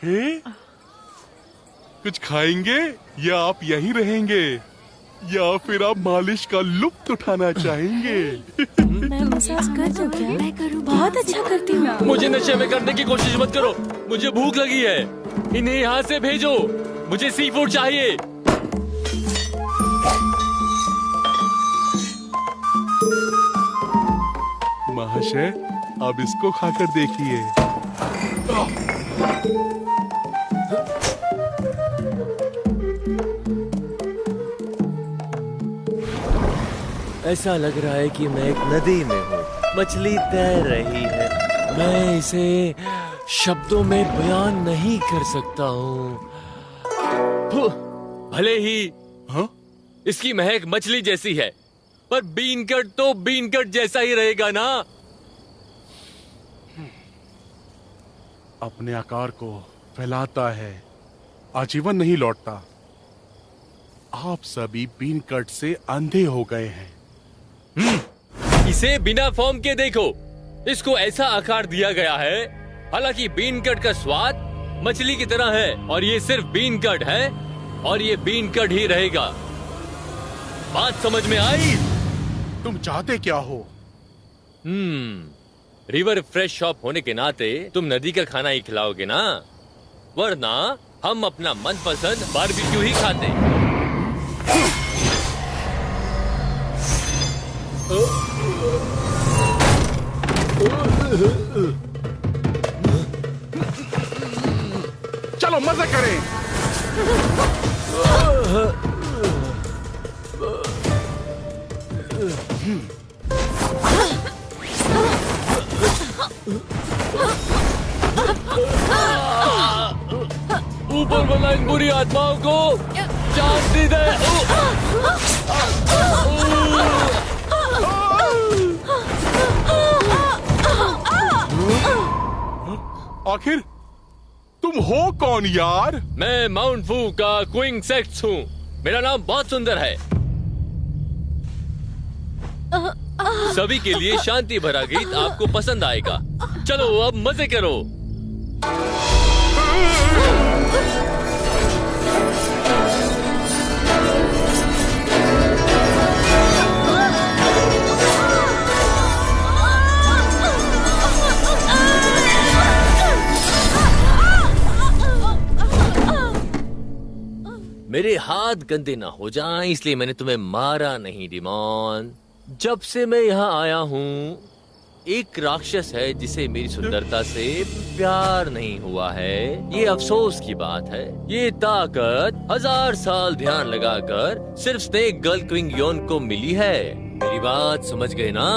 हैं? कुछ खाएंगे या आप यहीं रहेंगे या फिर आप मालिश का लुत्फ उठाना चाहेंगे? मैं मसाज कर दूं क्या? मैं करूं, बहुत अच्छा करती हूँ। मुझे नशे में करने की कोशिश मत करो, मुझे भूख लगी है। इन्हें यहाँ से भेजो, मुझे सी फूड चाहिए। महाशय, अब इसको खाकर देखिए। ऐसा लग रहा है कि मैं एक नदी में हूँ, मछली तैर रही है। मैं इसे शब्दों में बयान नहीं कर सकता हूँ। भले ही हाँ? इसकी महक मछली जैसी है, पर बीन कट तो बीन कट जैसा ही रहेगा ना। अपने आकार को फैलाता है, आजीवन नहीं लौटता। आप सभी बीन कट से अंधे हो गए हैं। इसे बिना फॉर्म के देखो, इसको ऐसा आकार दिया गया है। हालांकि बीन कट का स्वाद मछली की तरह है, और ये सिर्फ बीन कट है, और ये बीन कट ही रहेगा। बात समझ में आई? तुम चाहते क्या हो? रिवर फ्रेश शॉप होने के नाते तुम नदी का खाना ही खिलाओगे ना, वरना हम अपना मनपसंद बारबेक्यू ही खाते। चलो मजे करें। ऊपर वाला इन बुरी आत्माओं को शांति दे। आखिर तुम हो कौन यार? मैं माउंट फू का क्विंग सेक्स हूँ। मेरा नाम बहुत सुंदर है। सभी के लिए शांति भरा गीत आपको पसंद आएगा। चलो अब मजे करो। मेरे हाथ गंदे ना हो जाएं, इसलिए मैंने तुम्हें मारा नहीं डिमॉन। जब से मैं यहाँ आया हूँ, एक राक्षस है जिसे मेरी सुंदरता से प्यार नहीं हुआ है। ये अफसोस की बात है। ये ताकत 1000 साल ध्यान लगाकर सिर्फ स्नेक गर्ल क्विंग योन को मिली है। मेरी बात समझ गए ना?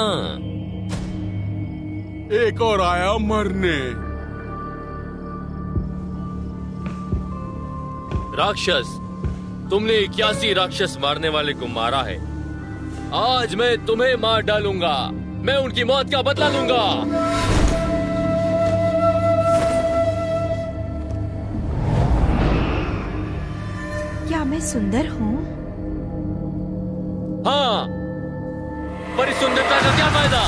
एक और आया मरने। राक्षस, तुमने 81 राक्षस मारने वाले को मारा है। आज मैं तुम्हें मार डालूंगा। मैं उनकी मौत का बदला लूंगा। क्या मैं सुंदर हूँ? हाँ, पर इस सुंदरता का क्या फायदा?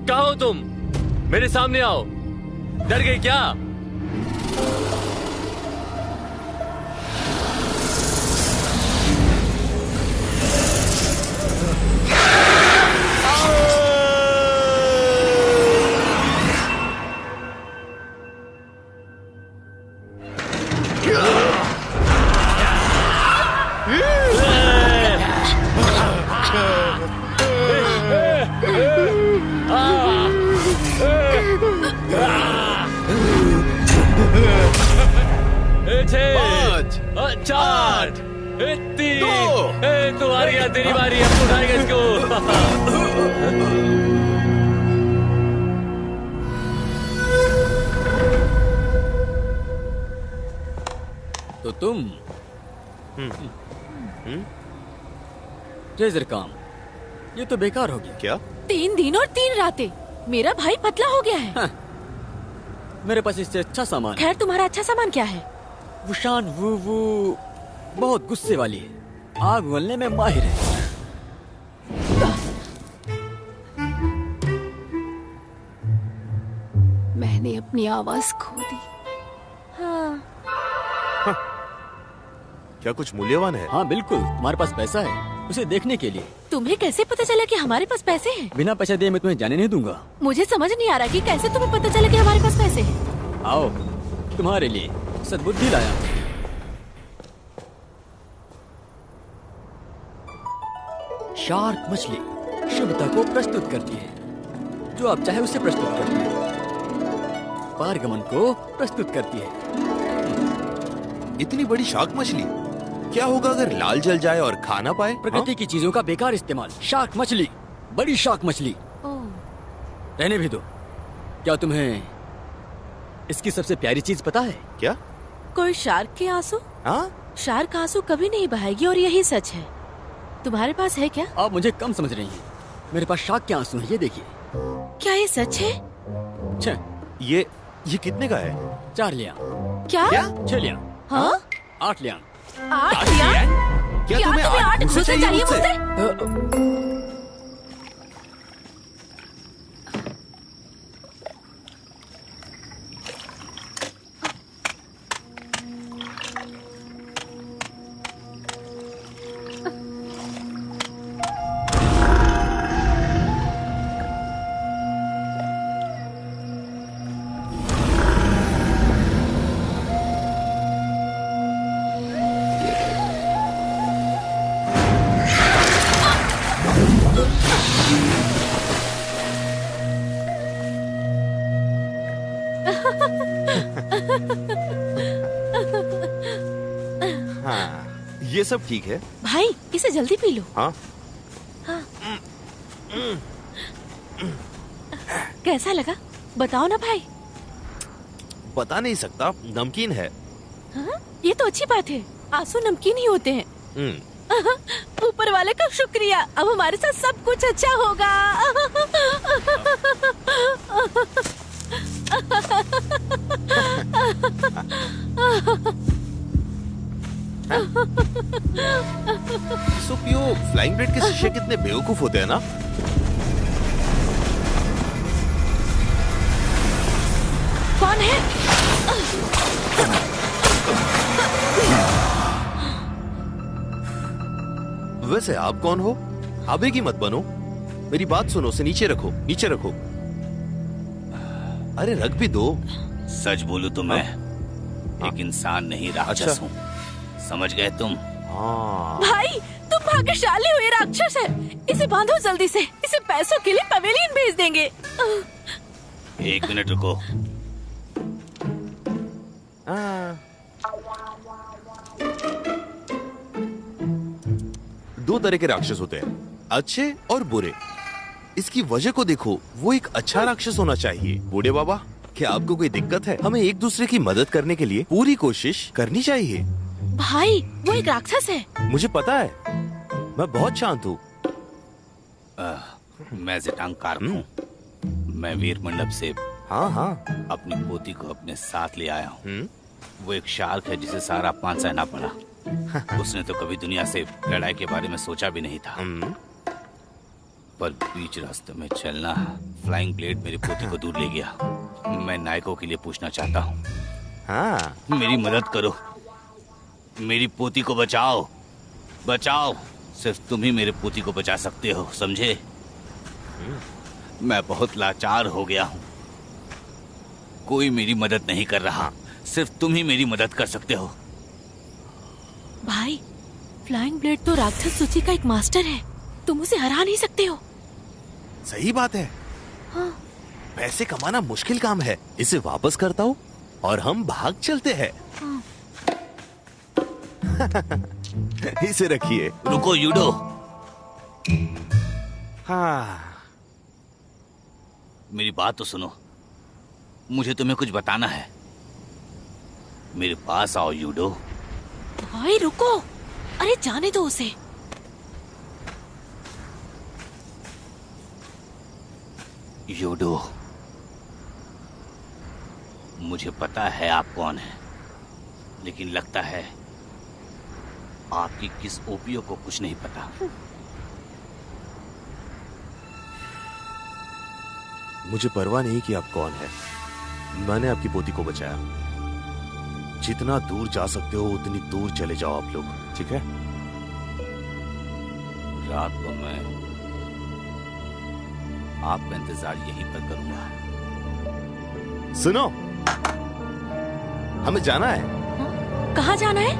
कहाँ हो तुम? मेरे सामने आओ। डर गए क्या? चार, तीन, तुम्हारी या तेरी बारी। अब उठाएगा इसको। तो तुम ट्रेजर काम ये तो बेकार हो गया। क्या? 3 दिन और 3 रातें। मेरा भाई पतला हो गया है। हाँ। मेरे पास इससे अच्छा सामान है। खैर, तुम्हारा अच्छा सामान क्या है? वुशान वो बहुत गुस्से वाली है, आग उगलने में माहिर है। मैंने अपनी आवाज खो दी। हाँ। क्या कुछ मूल्यवान है? हाँ बिल्कुल, तुम्हारे पास पैसा है उसे देखने के लिए। तुम्हें कैसे पता चला कि हमारे पास पैसे हैं? बिना पैसे दिए मैं तुम्हें जाने नहीं दूंगा। मुझे समझ नहीं आ रहा कि कैसे तुम्हें पता चला कि हमारे पास पैसे हैं। आओ, तुम्हारे लिए सद्बुद्धि लाया हूं। शार्क मछली शुभता को प्रस्तुत करती है। जो आप चाहे उसे प्रस्तुत करती है। पारगमन को प्रस्तुत करती है। इतनी बड़ी शार्क मछली, क्या होगा अगर लाल जल जाए और खा ना पाए? प्रकृति की चीजों का बेकार इस्तेमाल। शार्क मछली, बड़ी शार्क मछली। ओह, रहने भी दो। क्या तुम्हें इसकी सबसे प्यारी चीज पता है? क्या? कोई शार्क के आंसू? हाँ? शार्क आंसू कभी नहीं बहाएगी और यही सच है। तुम्हारे पास है क्या? आप मुझे कम समझ रही हैं। मेरे पास शार्क के आंसू हैं, ये देखिए। क्या ये सच है? छह, ये कितने का है? 4 लिया, क्या? 6 लिया, हाँ? 8 लिया। 8 लिया? क्या क्या तुम्हें तुम्हें 8 घुसे घुसे चाहिए मुझसे? मुझसे? हाँ, ये सब ठीक है। भाई, इसे जल्दी पी लो। हाँ, कैसा लगा? बताओ ना भाई। बता नहीं सकता, नमकीन है। हाँ? ये तो अच्छी बात है। आंसू नमकीन ही होते हैं। हम्म, ऊपर वाले का शुक्रिया। अब हमारे साथ सब कुछ अच्छा होगा। सुपियो, फ्लाइंग ब्रेड के शिष्य कितने बेवकूफ होते हैं ना। कौन है? वैसे आप कौन हो? आवेगी मत बनो। मेरी बात सुनो, उसे नीचे रखो, नीचे रखो। अरे रख भी दो। सच बोलूं तो मैं एक इंसान नहीं, राक्षस अच्छा। हूँ। समझ गए तुम? हाँ, भाई, तुम भाग्यशाली हो। ये राक्षस है। इसे बांधो जल्दी से। इसे पैसों के लिए पवेलियन भेज देंगे। 1 मिनट रुको। हाँ। 2 तरह के राक्षस होते हैं, अच्छे और बुरे। इसकी वजह को देखो, वो एक अच्छा राक्षस होना चाहिए। बूढ़े बाबा, क्या आपको कोई दिक्कत है? हमें एक दूसरे की मदद करने के लिए पूरी कोशिश करनी चाहिए। भाई, वो एक राक्षस है। मुझे पता है, मैं बहुत शांत हूँ। मैं जिटांग कारक हूँ। मैं वीर मंडप से हाँ हाँ। अपनी पोती को अपने साथ ले आया हूँ। हम्म, वो एक शार्क है जिसे सारा अपमान सहना पड़ा। उसने तो कभी दुनिया से लड़ाई के बारे में सोचा भी नहीं था। हम्म, पर बीच रास्ते में चलना फ्लाइंग ब्लेड मेरी पोती को दूर ले गया। मैं नायकों के लिए पूछना चाहता हूँ, हाँ। मेरी मदद करो। मेरी पोती को बचाओ, बचाओ। सिर्फ तुम ही मेरे पोती को बचा सकते हो, समझे? मैं बहुत लाचार हो गया हूँ। कोई मेरी मदद नहीं कर रहा। सिर्फ तुम ही मेरी मदद कर सकते हो। भाई, फ्लाइंग ब्लेड तो राक्षस सूची का एक मास्टर है। तुम उसे हरा नहीं सकते हो। सही बात है। हाँ। पैसे कमाना मुश्किल काम है। इसे वापस करता हूँ और हम भाग चलते हैं। हाँ। इसे रखिए। रुको यूडो। हाँ, मेरी बात तो सुनो। मुझे तुम्हें कुछ बताना है। मेरे पास आओ यूडो। भाई रुको। अरे जाने दो उसे। योडो, मुझे पता है आप कौन है, लेकिन लगता है आपकी किस ओपियो को कुछ नहीं पता। मुझे परवाह नहीं कि आप कौन है, मैंने आपकी पोती को बचाया। जितना दूर जा सकते हो उतनी दूर चले जाओ आप लोग, ठीक है? रात को मैं आपका इंतजार यहीं पर करूंगा। सुनो, हमें जाना है। कहाँ जाना है?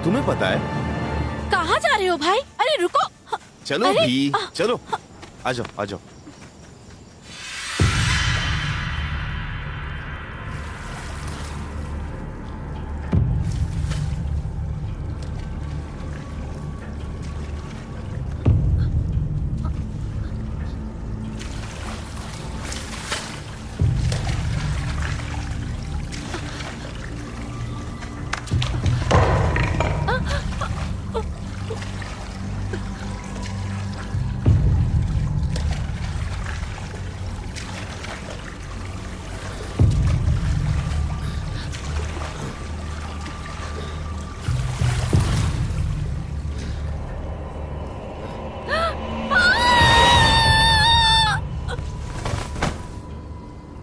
तुम्हें पता है? कहाँ जा रहे हो भाई? अरे रुको। चलो अरे, भी, चलो आ जाओ आ जाओ।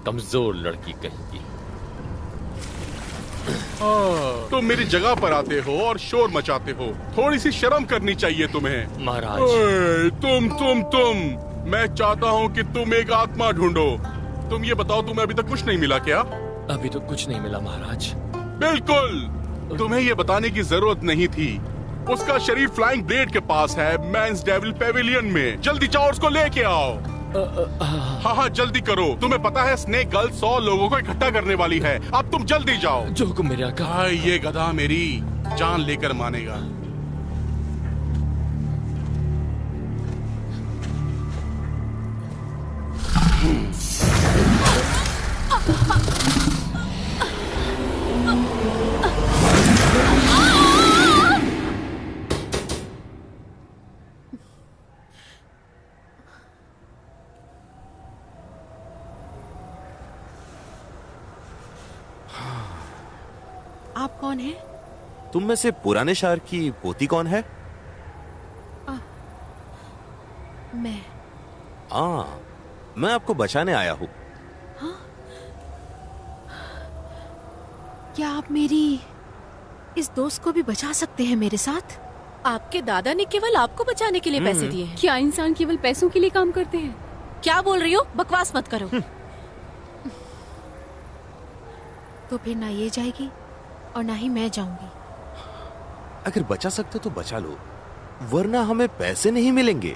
कमजोर लड़की कहेगी। तुम मेरी जगह पर आते हो और शोर मचाते हो, थोड़ी सी शर्म करनी चाहिए तुम्हें। महाराज, ओए, तुम मैं चाहता हूँ कि तुम एक आत्मा ढूंढो। तुम ये बताओ, तुम्हें अभी तक कुछ नहीं मिला क्या? अभी तो कुछ नहीं मिला महाराज। बिल्कुल, तुम्हें ये बताने की जरूरत नहीं थी। उसका शरीर फ्लाइंग ब्लेड के पास है, मैंस डेविल पेविलियन में। जल्दी जाओ, उसको लेके आओ। हाँ हाँ जल्दी करो। तुम्हें पता है स्नेक गर्ल 100 लोगों को इकट्ठा करने वाली है। अब तुम जल्दी जाओ। जो हुक्म मेरे आका। हाँ, ये गधा मेरी जान लेकर मानेगा। आप कौन है? तुम में से पुराने शार की पोती कौन है? मैं। मैं आपको बचाने आया हूँ। क्या आप मेरी इस दोस्त को भी बचा सकते हैं मेरे साथ? आपके दादा ने केवल आपको बचाने के लिए पैसे दिए हैं। क्या इंसान केवल पैसों के लिए काम करते हैं? क्या बोल रही हो? बकवास मत करो। तो फिर ना ये जाएगी और ना ही मैं जाऊंगी। अगर बचा सकते तो बचा लो, वरना हमें पैसे नहीं मिलेंगे।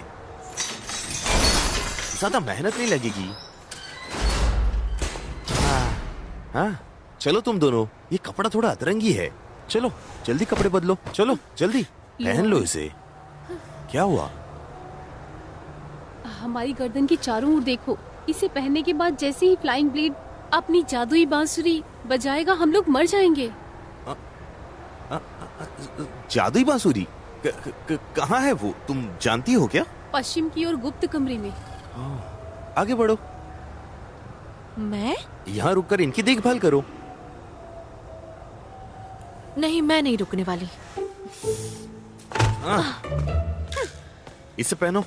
ज्यादा मेहनत नहीं लगेगी। हाँ, चलो तुम दोनों, ये कपड़ा थोड़ा अतरंगी है। चलो जल्दी कपड़े बदलो, चलो जल्दी पहन लो इसे। क्या हुआ? हमारी गर्दन की चारों ओर देखो। इसे पहनने के बाद जैसे ही फ्लाइंग ब्लेड अपनी जादुई बांसुरी बजाएगा, हम लोग मर जाएंगे। जादुई बांसुरी कहाँ है वो, तुम जानती हो क्या? पश्चिम की ओर गुप्त कमरे में। आगे बढ़ो। मैं? यहाँ रुककर इनकी देखभाल करो। नहीं, मैं नहीं रुकने वाली। इसे पहनो।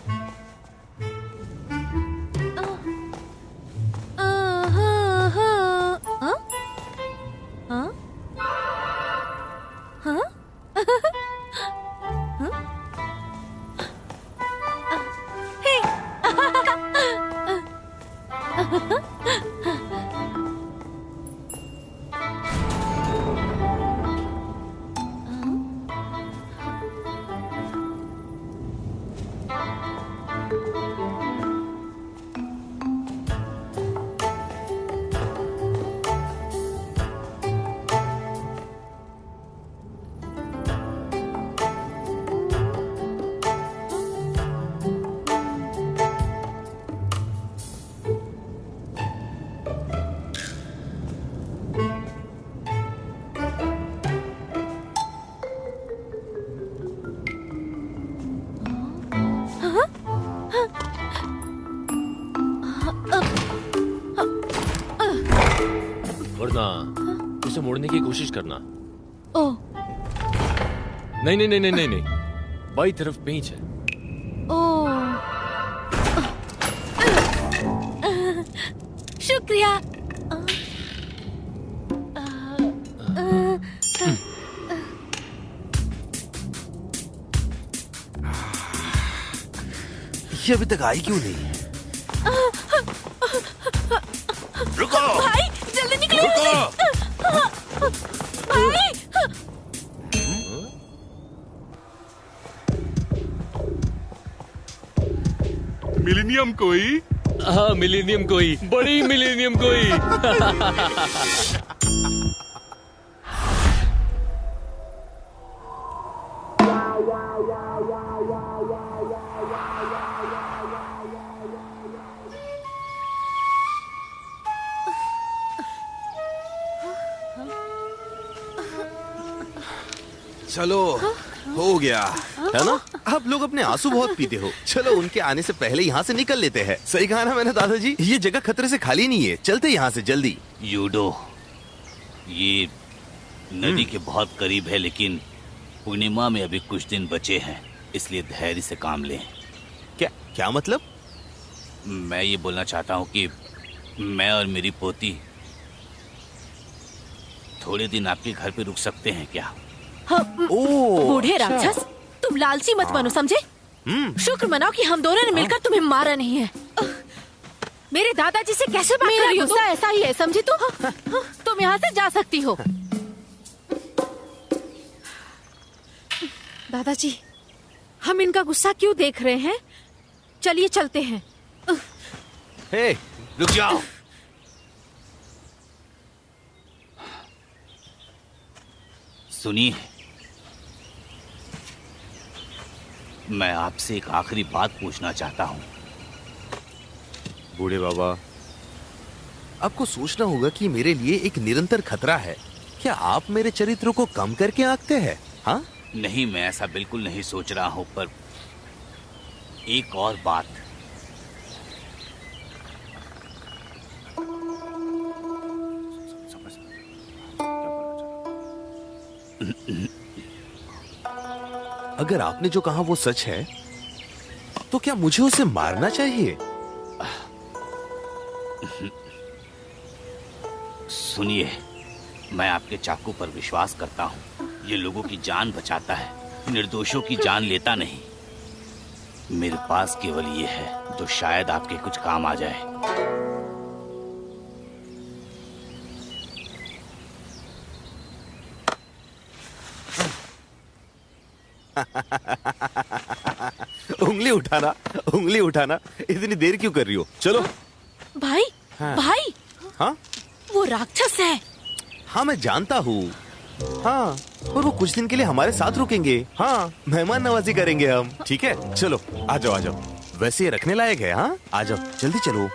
ना, उसे मोड़ने की कोशिश करना। ओह, नहीं नहीं नहीं नहीं नहीं नहीं, बाई तरफ पेंच है। ओह, शुक्रिया। ये अभी तक आई क्यों नहीं? रुको भाई जल्दी निकलो। रुको। भाई मिलीनियम कोई? हाँ, मिलेनियम कोई, बड़ी मिलेनियम कोई। चलो हो गया है ना? आप लोग अपने आंसू बहुत पीते हो। चलो उनके आने से पहले यहाँ से निकल लेते हैं। सही कहा ना मैंने दादाजी? ये जगह खतरे से खाली नहीं है। चलते यहाँ से जल्दी। यूडो, ये नदी के बहुत करीब है, लेकिन पूर्णिमा में अभी कुछ दिन बचे हैं, इसलिए धैर्य से काम लें। क्या क्या मतलब? मैं ये बोलना चाहता हूँ कि मैं और मेरी पोती थोड़े दिन आपके घर पे रुक सकते हैं क्या? ओह, बूढ़े अच्छा। राक्षस, तुम लालची मत बनो, समझे? शुक्र मनाओ कि हम दोनों ने मिलकर तुम्हें मारा नहीं है। मेरे दादाजी से कैसे बात कर रही हो? गुस्सा ऐसा ही है, समझी तू? तुम यहाँ से जा सकती हो। दादाजी, हम इनका गुस्सा क्यों देख रहे हैं? चलिए चलते हैं। हे, रुक जाओ। सुनिए, मैं आपसे एक आखिरी बात पूछना चाहता हूँ। बूढ़े बाबा, आपको सोचना होगा कि मेरे लिए एक निरंतर खतरा है। क्या आप मेरे चरित्र को कम करके आंकते हैं? हाँ? नहीं, मैं ऐसा बिल्कुल नहीं सोच रहा हूँ, पर एक और बात। अगर आपने जो कहा वो सच है, तो क्या मुझे उसे मारना चाहिए? सुनिए, मैं आपके चाकू पर विश्वास करता हूँ। ये लोगों की जान बचाता है, निर्दोषों की जान लेता नहीं। मेरे पास केवल ये है जो शायद आपके कुछ काम आ जाए। उंगली उठाना, उंगली उठाना। इतनी देर क्यों कर रही हो? चलो। भाई, हाँ। भाई, हाँ वो राक्षस है। हाँ, मैं जानता हूँ। हाँ, और वो कुछ दिन के लिए हमारे साथ रुकेंगे। हाँ, मेहमान नवाजी करेंगे हम। ठीक है, चलो आ जाओ, आ जाओ। वैसे ये रखने लायक है। हाँ, आ जाओ, जल्दी चलो।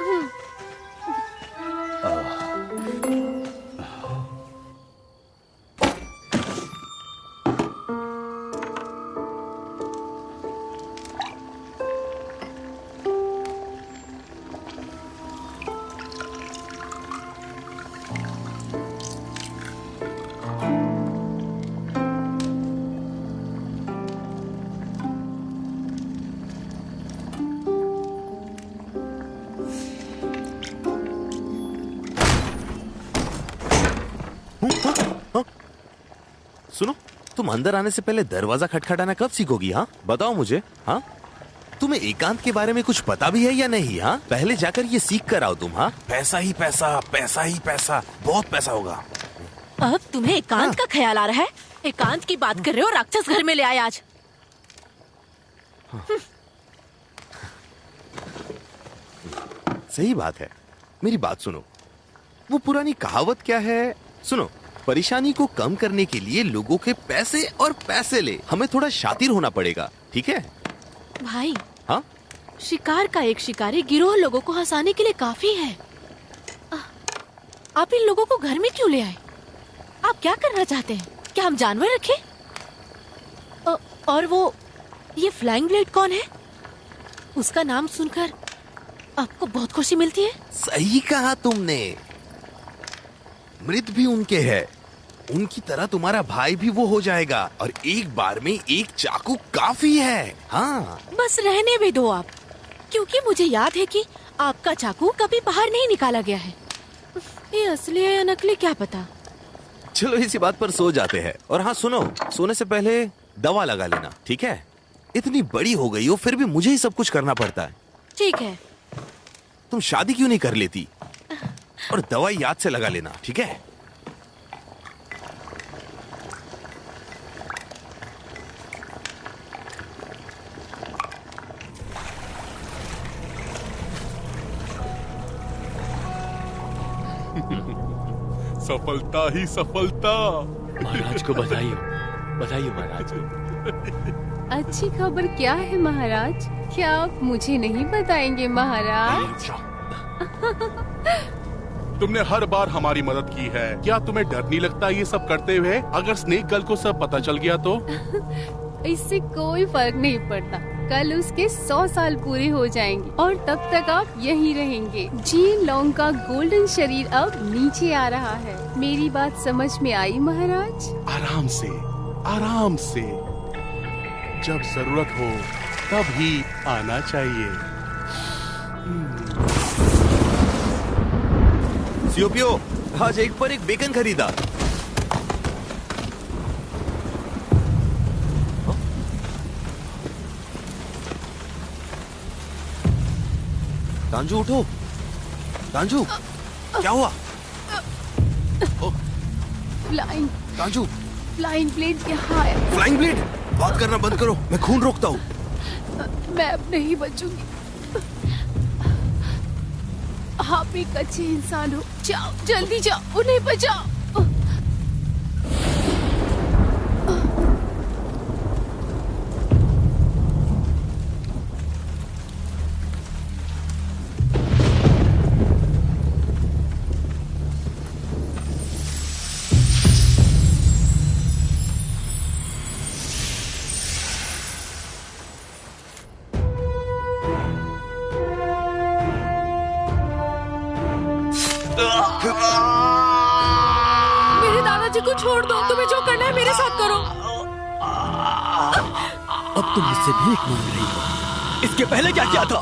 सुनो, तुम अंदर आने से पहले दरवाजा खटखटाना कब सीखोगी? हाँ, बताओ मुझे। हाँ, तुम्हें एकांत के बारे में कुछ पता भी है या नहीं? हाँ, पहले जाकर ये सीख कर आओ तुम। हाँ, पैसा ही पैसा, पैसा ही पैसा, बहुत पैसा होगा। अब तुम्हें एकांत का ख्याल आ रहा है? एकांत की बात कर रहे हो? राक्षस घर में ले आए आज। सही बात है। मेरी बात सुनो, वो पुरानी कहावत क्या है? सुनो, परेशानी को कम करने के लिए लोगों के पैसे और पैसे ले। हमें थोड़ा शातिर होना पड़ेगा, ठीक है? भाई, हाँ, शिकार का एक शिकारी गिरोह लोगों को हंसाने के लिए काफी है। आप इन लोगों को घर में क्यों ले आए? आप क्या करना चाहते हैं? क्या हम जानवर रखें? और वो ये फ्लाइंग ब्लेड कौन है? उसका नाम सुनकर आपको बहुत खुशी मिलती है। सही कहा तुमने। मृत भी उनके है। उनकी तरह तुम्हारा भाई भी वो हो जाएगा और एक बार में एक चाकू काफी है। हाँ बस रहने भी दो आप, क्योंकि मुझे याद है कि आपका चाकू कभी बाहर नहीं निकाला गया है। ये असली है या नकली क्या पता। चलो इसी बात पर सो जाते हैं। और हाँ सुनो, सोने से पहले दवा लगा लेना, ठीक है? इतनी बड़ी हो गई हो फिर भी मुझे ही सब कुछ करना पड़ता है। ठीक है। तुम शादी क्यों नहीं कर लेती? और दवाई याद से लगा लेना, ठीक है? सफलता ही सफलता। महाराज को बधाई हो, बधाई हो महाराज। अच्छी खबर क्या है महाराज? क्या आप मुझे नहीं बताएंगे महाराज? तुमने हर बार हमारी मदद की है, क्या तुम्हें डर नहीं लगता ये सब करते हुए? अगर स्नेक गर्ल को सब पता चल गया तो? इससे कोई फर्क नहीं पड़ता। कल उसके 100 साल पूरे हो जाएंगे और तब तक आप यहीं रहेंगे। जीन लॉन्ग का गोल्डन शरीर अब नीचे आ रहा है। मेरी बात समझ में आई महाराज? आराम से, आराम से। जब जरूरत हो तब ही आना चाहिए। सीओपीओ, आज एक पर एक बेकन खरीदा। तांजू उठो, तांजू क्या हुआ? फ्लाइंग तांजू, फ्लाइंग ब्लेड यहाँ है। फ्लाइंग ब्लेड, बात करना बंद करो, मैं खून रोकता हूँ। मैं अब नहीं बचूंगी। आप एक अच्छे इंसान हो, जाओ जल्दी जाओ, उन्हें बचाओ। मेरे दादाजी को छोड़ दो, तुम्हें जो करना है मेरे साथ करो। अब तुम मुझसे भीख मांग रही हो, इसके पहले क्या किया था?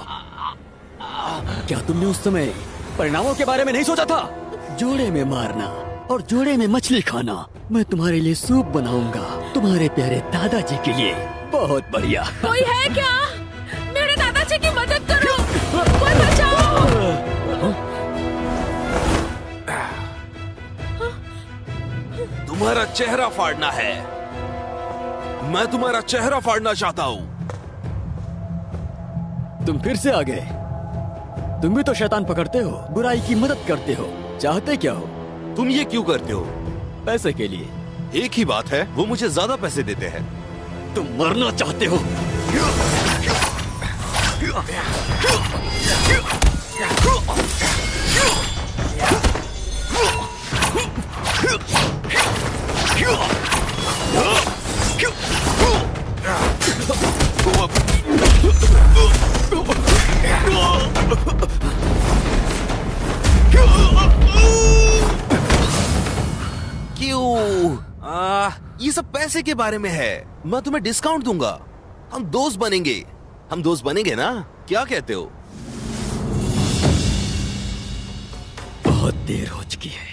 क्या तुमने उस समय परिणामों के बारे में नहीं सोचा था? जोड़े में मारना और जोड़े में मछली खाना। मैं तुम्हारे लिए सूप बनाऊंगा, तुम्हारे प्यारे दादाजी के लिए। बहुत बढ़िया। कोई है क्या? मेरे दादाजी की मदद करो, कोई बचाओ। तुम्हारा चेहरा फाड़ना है। मैं तुम्हारा चेहरा फाड़ना चाहता हूँ। तुम फिर से आ गए। तुम भी तो शैतान पकड़ते हो, बुराई की मदद करते हो। चाहते क्या हो? तुम ये क्यों करते हो? पैसे के लिए। एक ही बात है, वो मुझे ज्यादा पैसे देते हैं। तुम मरना चाहते हो। ये सब पैसे के बारे में है। मैं तुम्हें डिस्काउंट दूंगा। हम दोस्त बनेंगे। हम दोस्त बनेंगे ना? क्या कहते हो? बहुत देर हो चुकी है।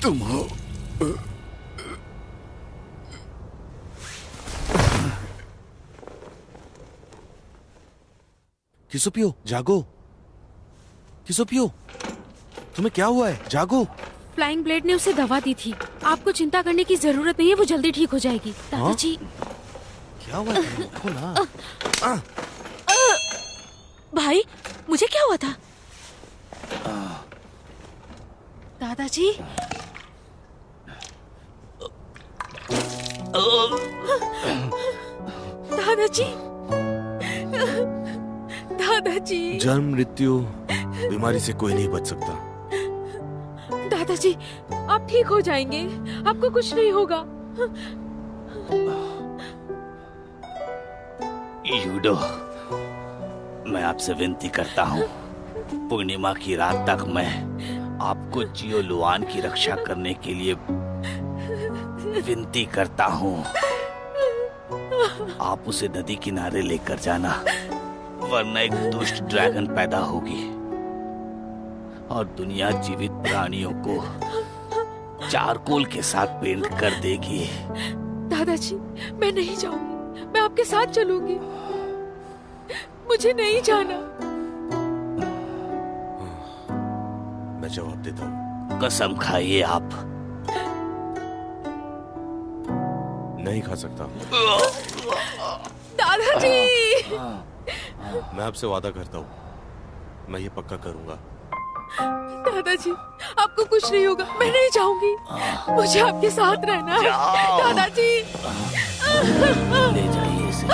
तुम हो। किसोपियो जागो। किसोपियो तुम्हें क्या हुआ है? जागो। फ्लाइंग ब्लेड ने उसे दवा दी थी। आपको चिंता करने की जरूरत नहीं है, वो जल्दी ठीक हो जाएगी। दादाजी क्या हुआ है? उठो ना। भाई, मुझे क्या हुआ था? दादाजी दादाजी दादाजी जन्म मृत्यु बीमारी से कोई नहीं बच सकता। दादाजी, आप ठीक हो जाएंगे, आपको कुछ नहीं होगा। यूडो, मैं आपसे विनती करता हूँ, पूर्णिमा की रात तक मैं आपको जियो लुआन की रक्षा करने के लिए विनती करता हूँ। आप उसे नदी किनारे लेकर जाना, वरना एक दुष्ट ड्रैगन पैदा होगी और दुनिया जीवित प्राणियों को चारकोल के साथ पेंट कर देगी। दादाजी, मैं नहीं जाऊंगी, मैं आपके साथ चलूंगी। मुझे नहीं जाना। मैं जवाब देता हूँ। कसम खाइए आप। नहीं खा सकता। दादाजी, मैं आपसे वादा करता हूँ, मैं ये पक्का करूंगा। दादाजी, आपको कुछ नहीं होगा, मैं नहीं जाऊंगी। मुझे आपके साथ रहना है। दादाजी, ले जाइए इसे।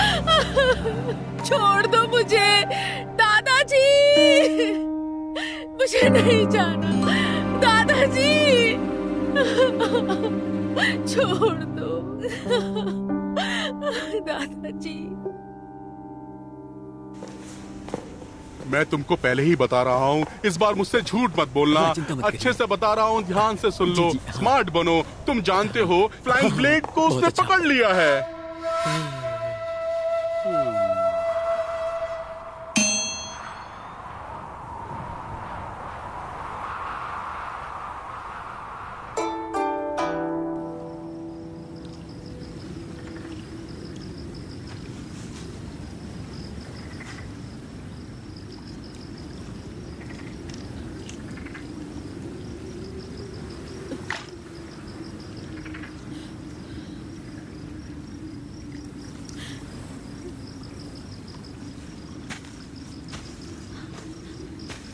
छोड़ दो मुझे। दादाजी, मुझे नहीं जाना। दादाजी, छोड़ दो। दादाजी, मैं तुमको पहले ही बता रहा हूँ, इस बार मुझसे झूठ मत बोलना। हाँ, चिंता मत अच्छे करिए। से बता रहा हूँ, ध्यान से सुन लो। जी, हाँ। स्मार्ट बनो। तुम जानते हो फ्लाइंग ब्लेड को बहुत उसने अच्छा। पकड़ लिया है।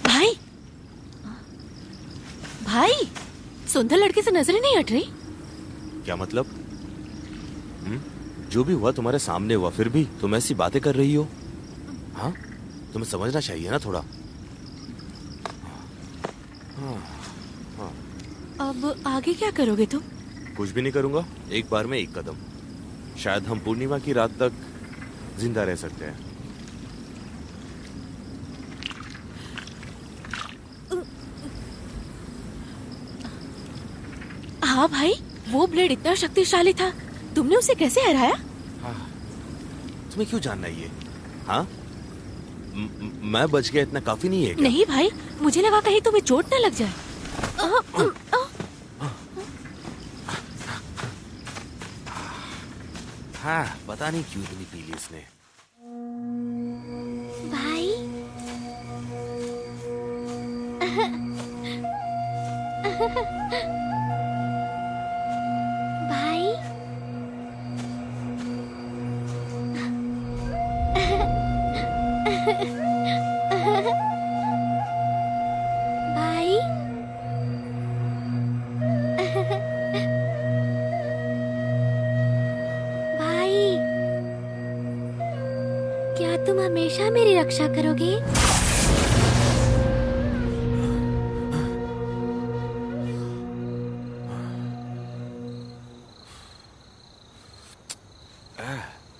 भाई, भाई, सुंदर लड़के से नजरें नहीं हट रही। क्या मतलब? जो भी हुआ तुम्हारे सामने हुआ, फिर भी तुम ऐसी बातें कर रही हो। हाँ, तुम्हें समझना चाहिए ना थोड़ा। अब आगे क्या करोगे तुम? कुछ भी नहीं करूंगा, एक बार में एक कदम। शायद हम पूर्णिमा की रात तक जिंदा रह सकते हैं। हाँ भाई, वो ब्लेड इतना शक्तिशाली था, तुमने उसे कैसे हराया? तुम्हें क्यों जानना ये? हाँ, मैं बच गया इतना काफी नहीं है क्या? नहीं भाई, मुझे लगा कहीं तुम्हें चोट न लग जाए। हाँ, पता नहीं क्यों इतनी पी ली इसने। भाई भाई भाई भाई, क्या तुम हमेशा मेरी रक्षा करोगे?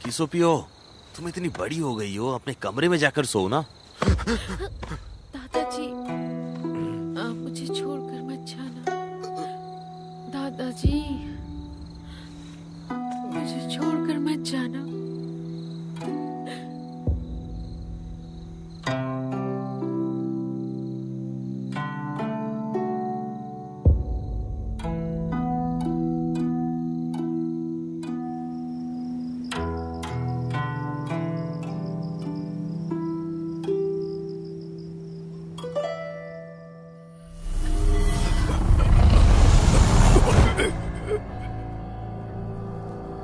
किसोपियो, तुम इतनी बड़ी हो गई हो, अपने कमरे में जाकर सो ना। दादाजी, आप मुझे छोड़कर मत जाना। दादाजी, मुझे छोड़कर मत जाना।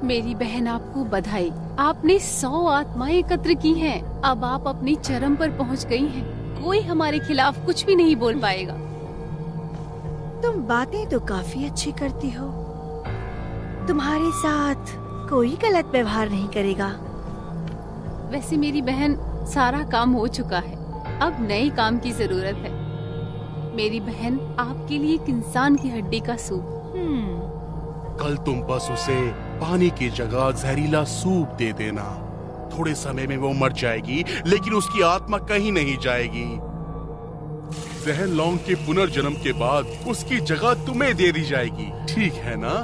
मेरी बहन आपको बधाई। आपने 100 आत्माएं एकत्र की हैं। अब आप अपनी चरम पर पहुंच गई हैं। कोई हमारे खिलाफ कुछ भी नहीं बोल पाएगा। तुम बातें तो काफी अच्छी करती हो। तुम्हारे साथ कोई गलत व्यवहार नहीं करेगा। वैसे मेरी बहन, सारा काम हो चुका है। अब नए काम की जरूरत है। मेरी बहन, आपके लिए एक इंसान की हड्डी का सूप। कल तुम बस उसे पानी की जगह जहरीला सूप दे देना। थोड़े समय में वो मर जाएगी, लेकिन उसकी आत्मा कहीं नहीं जाएगी। जहर लौंग के पुनर्जन्म के बाद उसकी जगह तुम्हें दे दी जाएगी, ठीक है ना?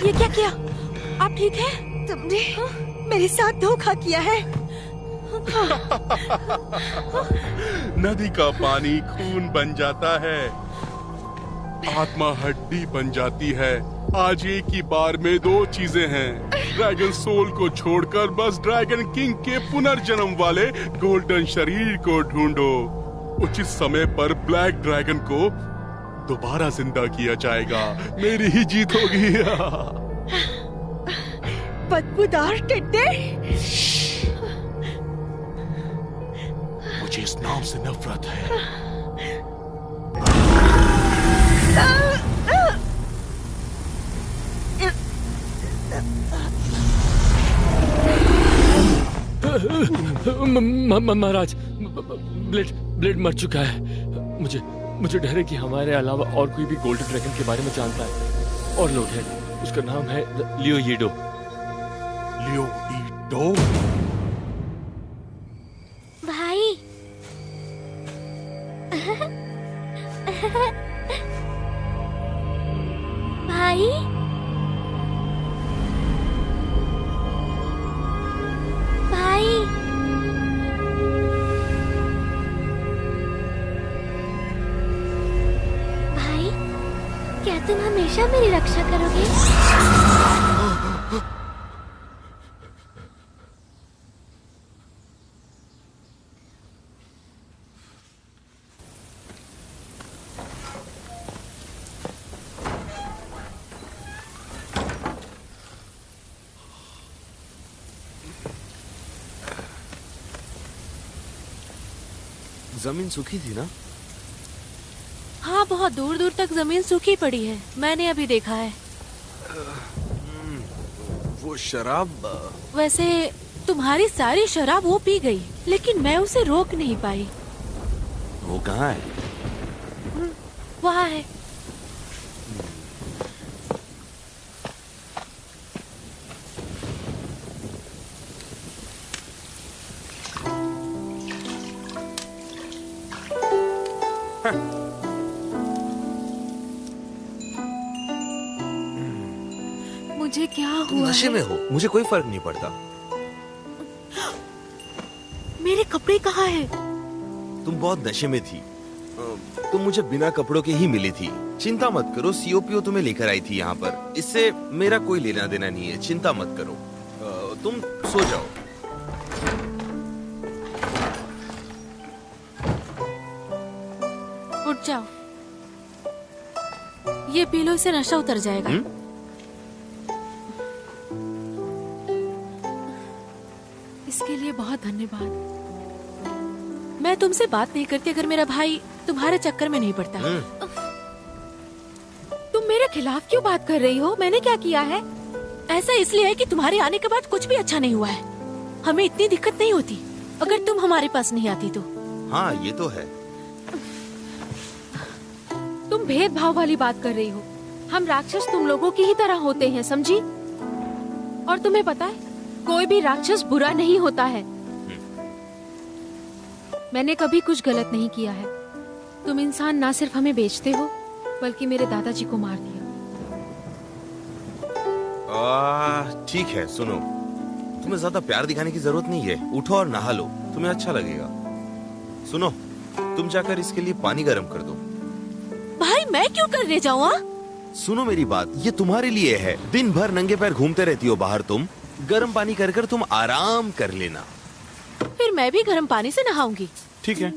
ये क्या किया? आप ठीक है? तुमने मेरे साथ धोखा किया है। नदी का पानी खून बन जाता है, आत्मा हड्डी बन जाती है। आज एक ही बार में 2 चीजें हैं। ड्रैगन सोल को छोड़कर बस ड्रैगन किंग के पुनर्जन्म वाले गोल्डन शरीर को ढूंढो। उचित समय पर ब्लैक ड्रैगन को दोबारा जिंदा किया जाएगा। मेरी ही जीत होगी। बदबूदार टिड्डे। मुझे इस नाम से नफरत है। महाराज, ब्लेड मर चुका है। मुझे डर है कि हमारे अलावा और कोई भी गोल्डन ड्रैगन के बारे में जानता है। और लोग हैं, उसका नाम है लियो ईडो। लियो ईडो? भाई भाई भाई भाई, क्या तुम हमेशा मेरी रक्षा करोगे? जमीन सूखी थी ना? हाँ, बहुत दूर दूर तक जमीन सूखी पड़ी है। मैंने अभी देखा है। वो शराब। वैसे तुम्हारी सारी शराब वो पी गई, लेकिन मैं उसे रोक नहीं पाई। वो कहाँ है? वहाँ है। मुझे क्या हुआ? नशे में हो, मुझे कोई फर्क नहीं पड़ता। मेरे कपड़े कहाँ हैं? तुम बहुत नशे में थी। तुम मुझे बिना कपड़ों के ही मिली थी। चिंता मत करो, सीओपीओ तुम्हें लेकर आई थी यहाँ पर। इससे मेरा कोई लेना देना नहीं है, चिंता मत करो। तुम सो जाओ। उठ जाओ, ये पी लो, इससे नशा उतर जाएगा। इसके लिए बहुत धन्यवाद। मैं तुमसे बात नहीं करती अगर मेरा भाई तुम्हारे चक्कर में नहीं पड़ता। तुम मेरे खिलाफ क्यों बात कर रही हो? मैंने क्या किया है? ऐसा इसलिए है कि तुम्हारे आने के बाद कुछ भी अच्छा नहीं हुआ है। हमें इतनी दिक्कत नहीं होती अगर तुम हमारे पास नहीं आती तो। हाँ, ये तो है। तुम भेदभाव वाली बात कर रही हो। हम राक्षस तुम लोगों की ही तरह होते हैं, समझी? और तुम्हें पता है, कोई भी राक्षस बुरा नहीं होता है। मैंने कभी कुछ गलत नहीं किया है। तुम इंसान ना सिर्फ हमें बेचते हो, बल्कि मेरे दादाजी को मार दिया। ठीक है, सुनो, तुम्हें ज्यादा प्यार दिखाने की जरूरत नहीं है। उठो और नहा लो, तुम्हें अच्छा लगेगा। सुनो, तुम जाकर इसके लिए पानी गर्म कर दो। भाई, मैं क्यों करने जाऊँ? सुनो मेरी बात, ये तुम्हारे लिए है। दिन भर नंगे पैर घूमते रहती हो बाहर तुम। गर्म पानी कर तुम आराम कर लेना। फिर मैं भी गर्म पानी से नहाऊंगी। ठीक है।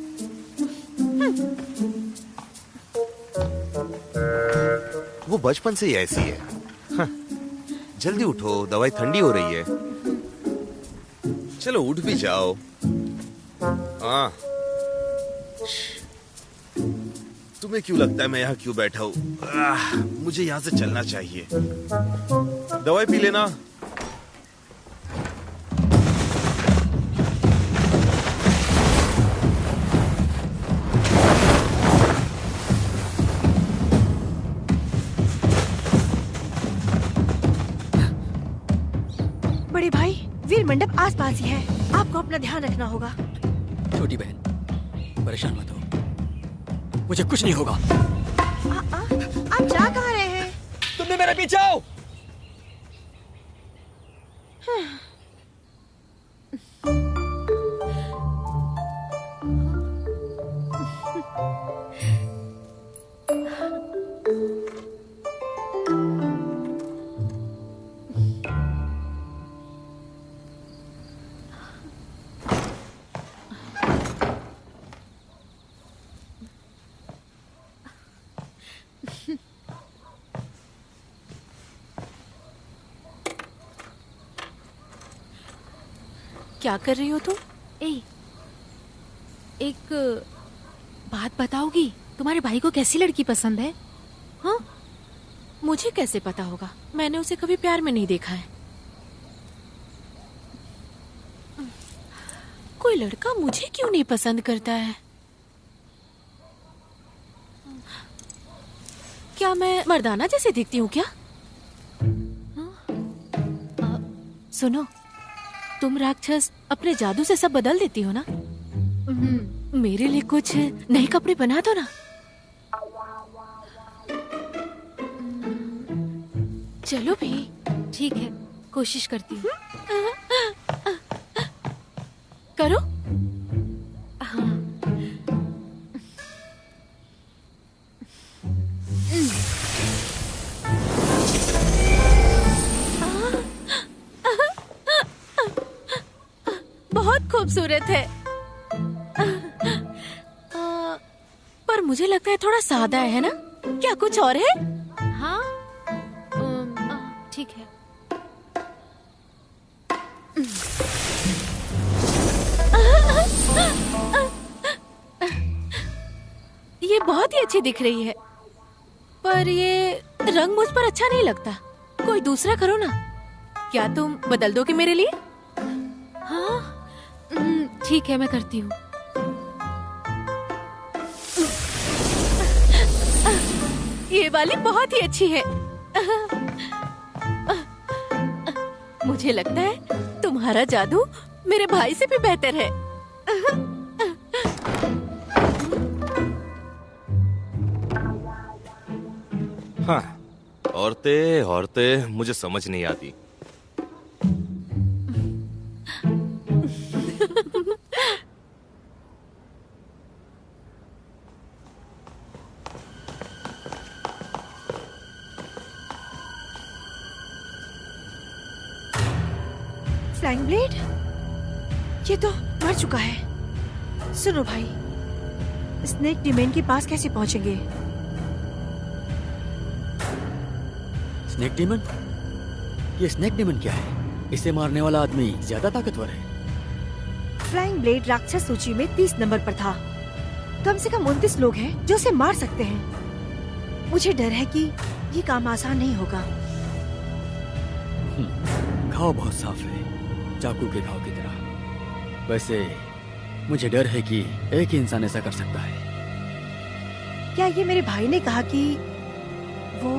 वो बचपन से ही ऐसी है। हाँ। जल्दी उठो, दवाई ठंडी हो रही है। चलो उठ भी जाओ। हाँ। तुम्हें क्यों लगता है मैं यहाँ क्यों बैठा हूँ? मुझे यहाँ से चलना चाहिए। दवाई पी लेना। बड़े भाई, वीर मंडप आस पास ही है, आपको अपना ध्यान रखना होगा। छोटी बहन, परेशान मत हो, मुझे कुछ नहीं होगा। आप जा कहाँ रहे हैं? तुमने मेरे पीछे आओ। क्या कर रही हो तुम? एक बात बताओगी, तुम्हारे भाई को कैसी लड़की पसंद है? हाँ, मुझे कैसे पता होगा? मैंने उसे कभी प्यार में नहीं देखा है। कोई लड़का मुझे क्यों नहीं पसंद करता है? क्या मैं मर्दाना जैसे दिखती हूँ क्या? सुनो, तुम राक्षस अपने जादू से सब बदल देती हो ना? मेरे लिए कुछ नए कपड़े बना दो ना। चलो भी। ठीक है, कोशिश करती हूँ। करो। हाँ। बहुत खूबसूरत है, पर मुझे लगता है थोड़ा सादा है ना? क्या कुछ और है? हाँ, ठीक है। ये बहुत ही अच्छी दिख रही है, पर ये रंग मुझ पर अच्छा नहीं लगता। कोई दूसरा करो ना। क्या तुम बदल दोगे मेरे लिए? हाँ, ठीक है, मैं करती हूँ। ये वाली बहुत ही अच्छी है। मुझे लगता है तुम्हारा जादू मेरे भाई से भी बेहतर है। हाँ, औरतें औरतें मुझे समझ नहीं आती। Flying blade? ये तो मर चुका है। सुनो भाई, स्नेक डिमेन के पास कैसे पहुंचेंगे? Snake demon? ये स्नेक डीमन क्या है? इसे मारने वाला आदमी ज्यादा ताकतवर है। फ्लाइंग ब्लेड राक्षस सूची में 30 नंबर पर था। कम से कम 29 लोग हैं जो उसे मार सकते हैं। मुझे डर है कि ये काम आसान नहीं होगा। घाव बहुत साफ है, चाकू के घाव की तरह। वैसे मुझे डर है कि एक ही इंसान ऐसा कर सकता है। क्या ये मेरे भाई ने कहा कि वो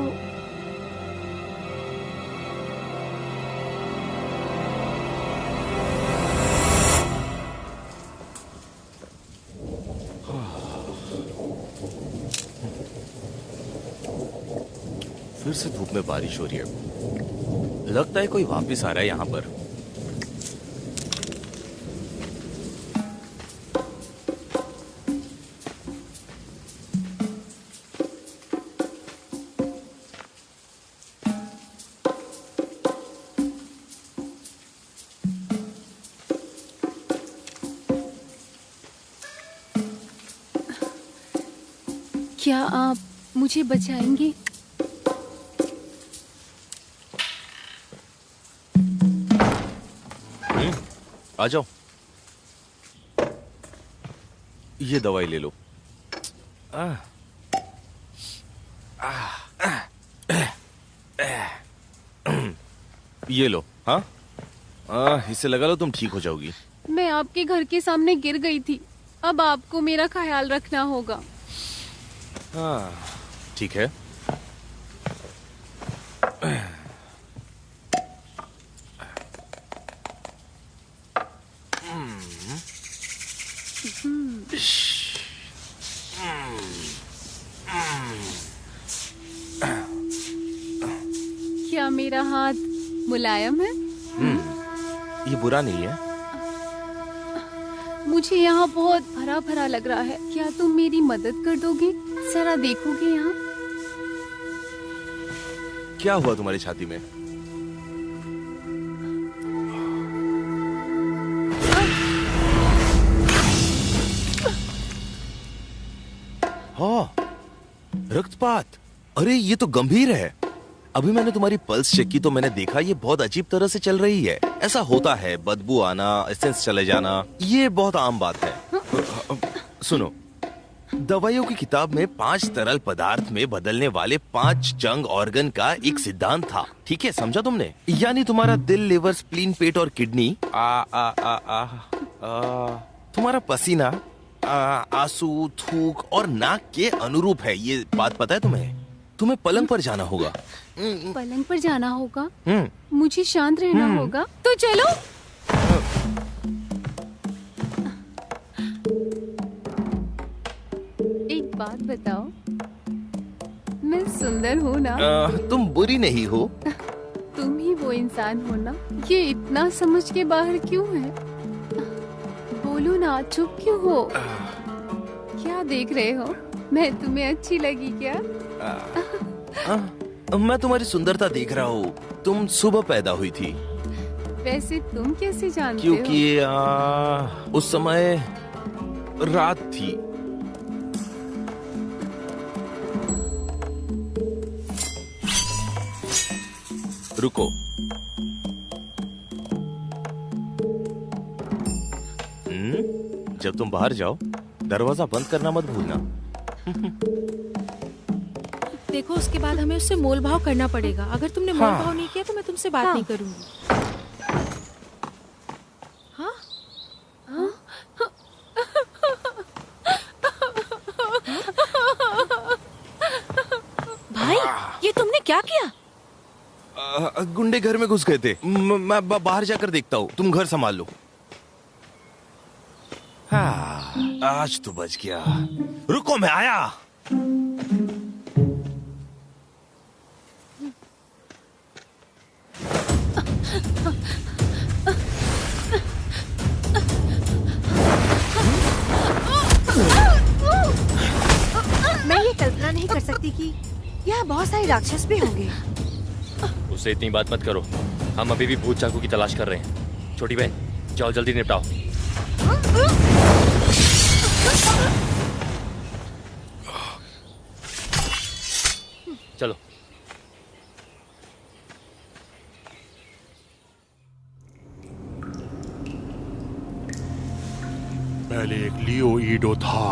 फिर से धूप में बारिश हो रही है। लगता है कोई वापस आ रहा है यहाँ पर। क्या आप मुझे बचाएंगे? आ जाओ, ये दवाई ले लो। ये लो। हाँ, इससे लगा लो, तुम ठीक हो जाओगी। मैं आपके घर के सामने गिर गई थी, अब आपको मेरा ख्याल रखना होगा। हाँ, ठीक है। क्या मेरा हाथ मुलायम है? ये बुरा नहीं है। मुझे यहाँ बहुत भरा भरा लग रहा है, क्या तुम मेरी मदद कर दोगे? जरा देखोगे यहाँ? क्या हुआ तुम्हारी छाती में? हाँ, रक्तपात। अरे ये तो गंभीर है। अभी मैंने तुम्हारी पल्स चेक की तो मैंने देखा ये बहुत अजीब तरह से चल रही है। ऐसा होता है, बदबू आना, एसेंस चले जाना, ये बहुत आम बात है। सुनो, दवाइयों की किताब में 5 तरल पदार्थ में बदलने वाले 5 जंग ऑर्गन का एक सिद्धांत था। ठीक है, समझा तुमने? यानी तुम्हारा दिल, लिवर, स्प्लीन, पेट और किडनी तुम्हारा पसीना, आंसू, थूक और नाक के अनुरूप है। ये बात पता है तुम्हें? तुम्हें पलंग पर जाना होगा। पलंग पर जाना होगा? मुझे शांत रहना होगा। तो चलो। एक बात बताओ, मैं सुंदर हूँ ना? तुम बुरी नहीं हो। तुम ही वो इंसान हो ना? ये इतना समझ के बाहर क्यों है? बोलो ना, चुप क्यों हो? क्या देख रहे हो? मैं तुम्हें अच्छी लगी क्या? मैं तुम्हारी सुंदरता देख रहा हूँ। तुम सुबह पैदा हुई थी। वैसे तुम कैसे जानते क्योंकि उस समय रात थी। रुको, जब तुम बाहर जाओ दरवाजा बंद करना मत भूलना। देखो, उसके बाद हमें उससे मोल भाव करना पड़ेगा। अगर तुमने मोल भाव नहीं किया तो मैं तुमसे बात नहीं करूंगी। हाँ? भाई, ये तुमने क्या किया? गुंडे घर में घुस गए थे। मैं बाहर जाकर देखता हूँ, तुम घर संभाल लो। हाँ, आज तो बच गया। रुको, मैं आया। मैं ये कल्पना नहीं कर सकती कि यहाँ बहुत सारे राक्षस भी होंगे। उससे इतनी बात मत करो, हम अभी भी भूत चाकू की तलाश कर रहे हैं। छोटी बहन, जाओ जल्दी निपटाओ। चलो। पहले एक लियो ईडो था,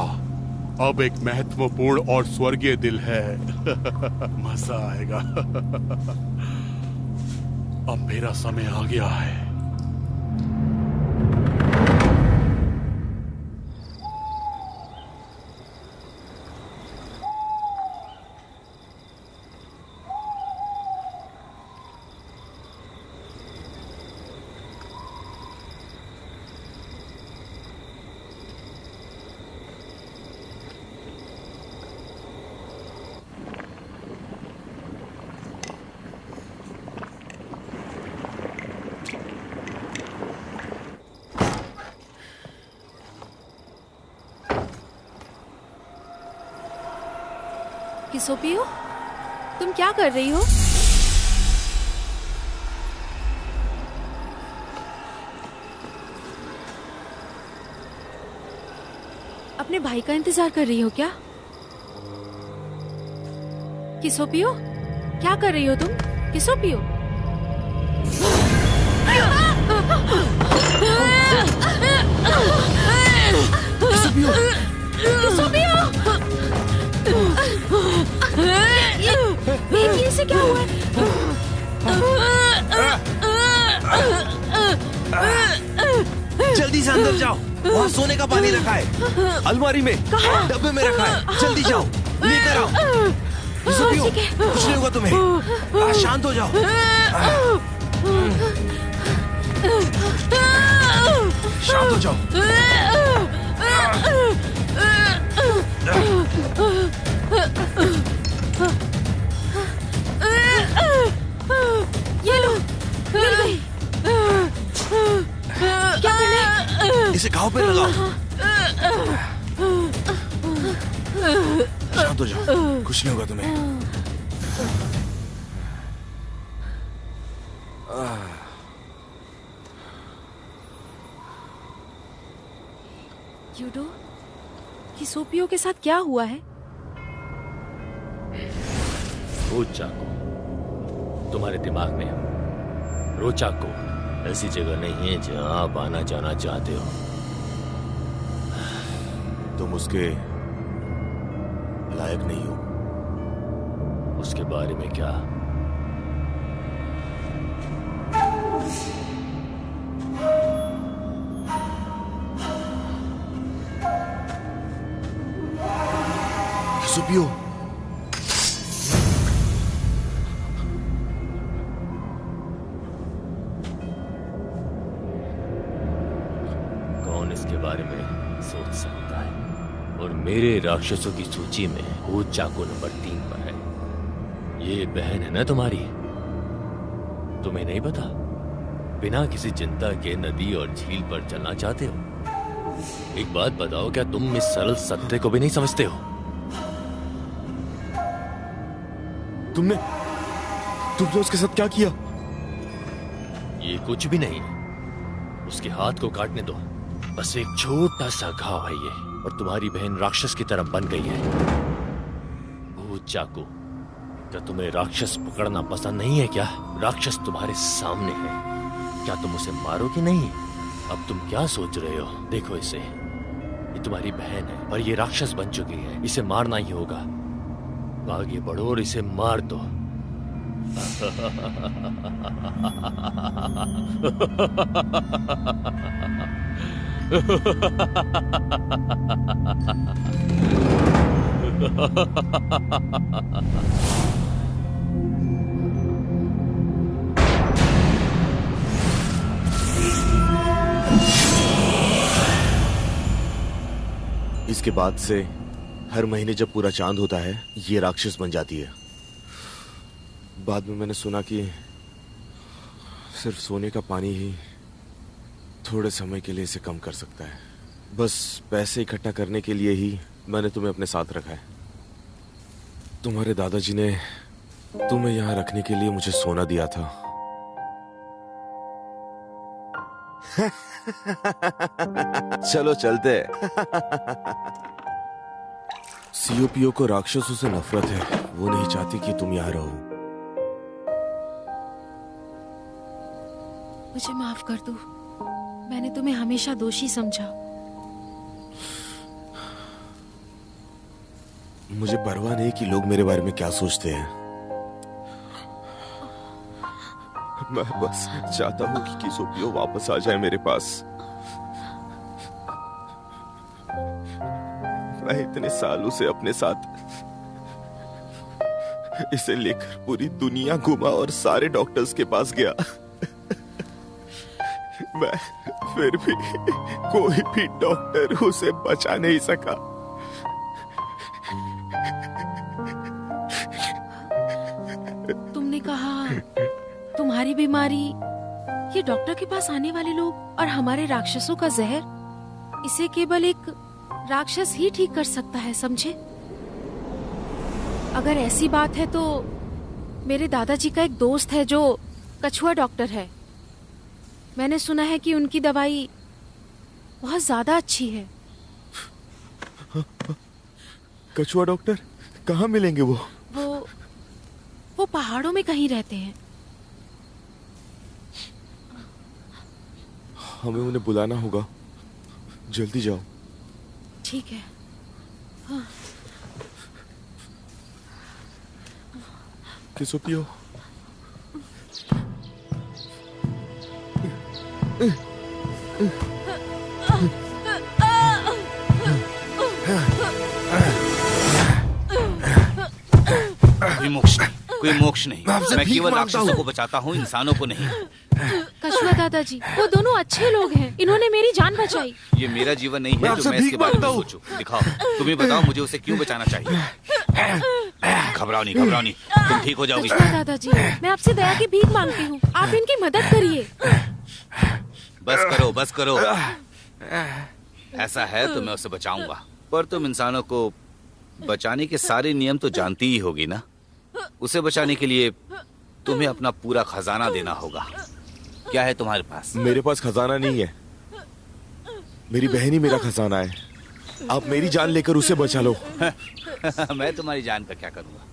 अब एक महत्वपूर्ण और स्वर्गीय दिल है। मजा आएगा। अब मेरा समय आ गया है। किसोपियो, तुम क्या कर रही हो? अपने भाई का इंतजार कर रही हो क्या? किसोपियो, क्या कर रही हो तुम? किसोपियो, किसोपियो, ये से क्या हुआ है? जल्दी से अंदर जाओ, वहाँ सोने का पानी रखा है, अलमारी में, डब्बे में रखा है, जल्दी जाओ, लेकर आओ। किसोपियो, कुछ नहीं होगा तुम्हें, शांत हो जाओ। शांत हो जाओ। ये लो, मिल गई। क्या करना है? इसे घाव पे लगाओ। शांत हो जाओ, कुछ नहीं होगा तुम्हें। यूडो, किसोपियो के साथ क्या हुआ है? रोचाको, तुम्हारे दिमाग में रोचाको ऐसी जगह नहीं है जहां आप आना जाना चाहते हो। तुम उसके लायक नहीं हो। उसके बारे में क्या? किसोपियो, कौन इसके बारे में सोच सकता है? और मेरे राक्षसों की सूची में वो चाको नंबर 3 पर है। ये बहन है ना तुम्हारी? तुम्हें नहीं पता? बिना किसी चिंता के नदी और झील पर चलना चाहते हो? एक बात बताओ, क्या तुम इस सरल सत्य को भी नहीं समझते हो? तुमने उसके साथ क्या किया? ये कुछ भी नहीं, उसके हाथ को काटने दो। बस एक छोटा सा घाव है ये, और तुम्हारी बहन राक्षस की तरह बन गई है। भूत चाकू, क्या तुम्हें राक्षस पकड़ना पसंद नहीं है क्या? राक्षस तुम्हारे सामने है, क्या तुम उसे मारोगे नहीं? अब तुम क्या सोच रहे हो? देखो इसे, ये तुम्हारी बहन है और ये राक्षस बन चुकी है। इसे मारना ही होगा। आगे बढ़ो और इसे मार दो। इसके बाद से हर महीने जब पूरा चांद होता है, ये राक्षस बन जाती है। बाद में मैंने सुना कि सिर्फ सोने का पानी ही थोड़े समय के लिए इसे कम कर सकता है। बस पैसे इकट्ठा करने के लिए ही मैंने तुम्हें अपने साथ रखा है। तुम्हारे दादाजी ने तुम्हें यहाँ रखने के लिए मुझे सोना दिया था। चलो चलते। सीओपीओ को राक्षसों से नफरत है, वो नहीं चाहती कि तुम यहाँ रहो। मुझे माफ कर दो, मैंने तुम्हें हमेशा दोषी समझा। मुझे परवाह नहीं कि लोग मेरे बारे में क्या सोचते हैं। मैं बस चाहता हूँ कि किसोपियो वापस आ जाए मेरे पास। मैं इतने सालों से अपने साथ इसे लेकर पूरी दुनिया घूमा और सारे डॉक्टर्स के पास गया। मैं फिर भी कोई भी डॉक्टर उसे बचा नहीं सका। तुमने कहा तुम्हारी बीमारी, ये डॉक्टर के पास आने वाले लोग और हमारे राक्षसों का जहर, इसे केवल एक राक्षस ही ठीक कर सकता है, समझे? अगर ऐसी बात है तो मेरे दादाजी का एक दोस्त है जो कछुआ डॉक्टर है। मैंने सुना है कि उनकी दवाई बहुत ज्यादा अच्छी है। कछुआ डॉक्टर कहाँ मिलेंगे? वो पहाड़ों में कहीं रहते हैं। हमें उन्हें बुलाना होगा, जल्दी जाओ। ठीक है। हाँ। किसो पियो। कोई मोक्ष नहीं। मैं केवल राक्षसों को बचाता हूँ, इंसानों को नहीं। कछुआ दादाजी, वो दोनों अच्छे लोग हैं, इन्होंने मेरी जान बचाई। ये मेरा जीवन नहीं है जो मैं इसके बारे में सोचूं। दिखाओ, तुम ही बताओ मुझे उसे क्यों बचाना चाहिए। घबराओ नहीं, तुम ठीक हो जाओगी। कछुआ दादाजी, मैं आपसे दया की भीख मांगती हूँ, आप इनकी मदद करिए। बस करो। ऐसा है तो मैं उसे बचाऊंगा, पर तुम इंसानों को बचाने के सारे नियम तो जानती ही होगी ना। उसे बचाने के लिए तुम्हें अपना पूरा खजाना देना होगा। क्या है तुम्हारे पास? मेरे पास खजाना नहीं है, मेरी बहन ही मेरा खजाना है। आप मेरी जान लेकर उसे बचा लो। मैं तुम्हारी जान का क्या करूंगा?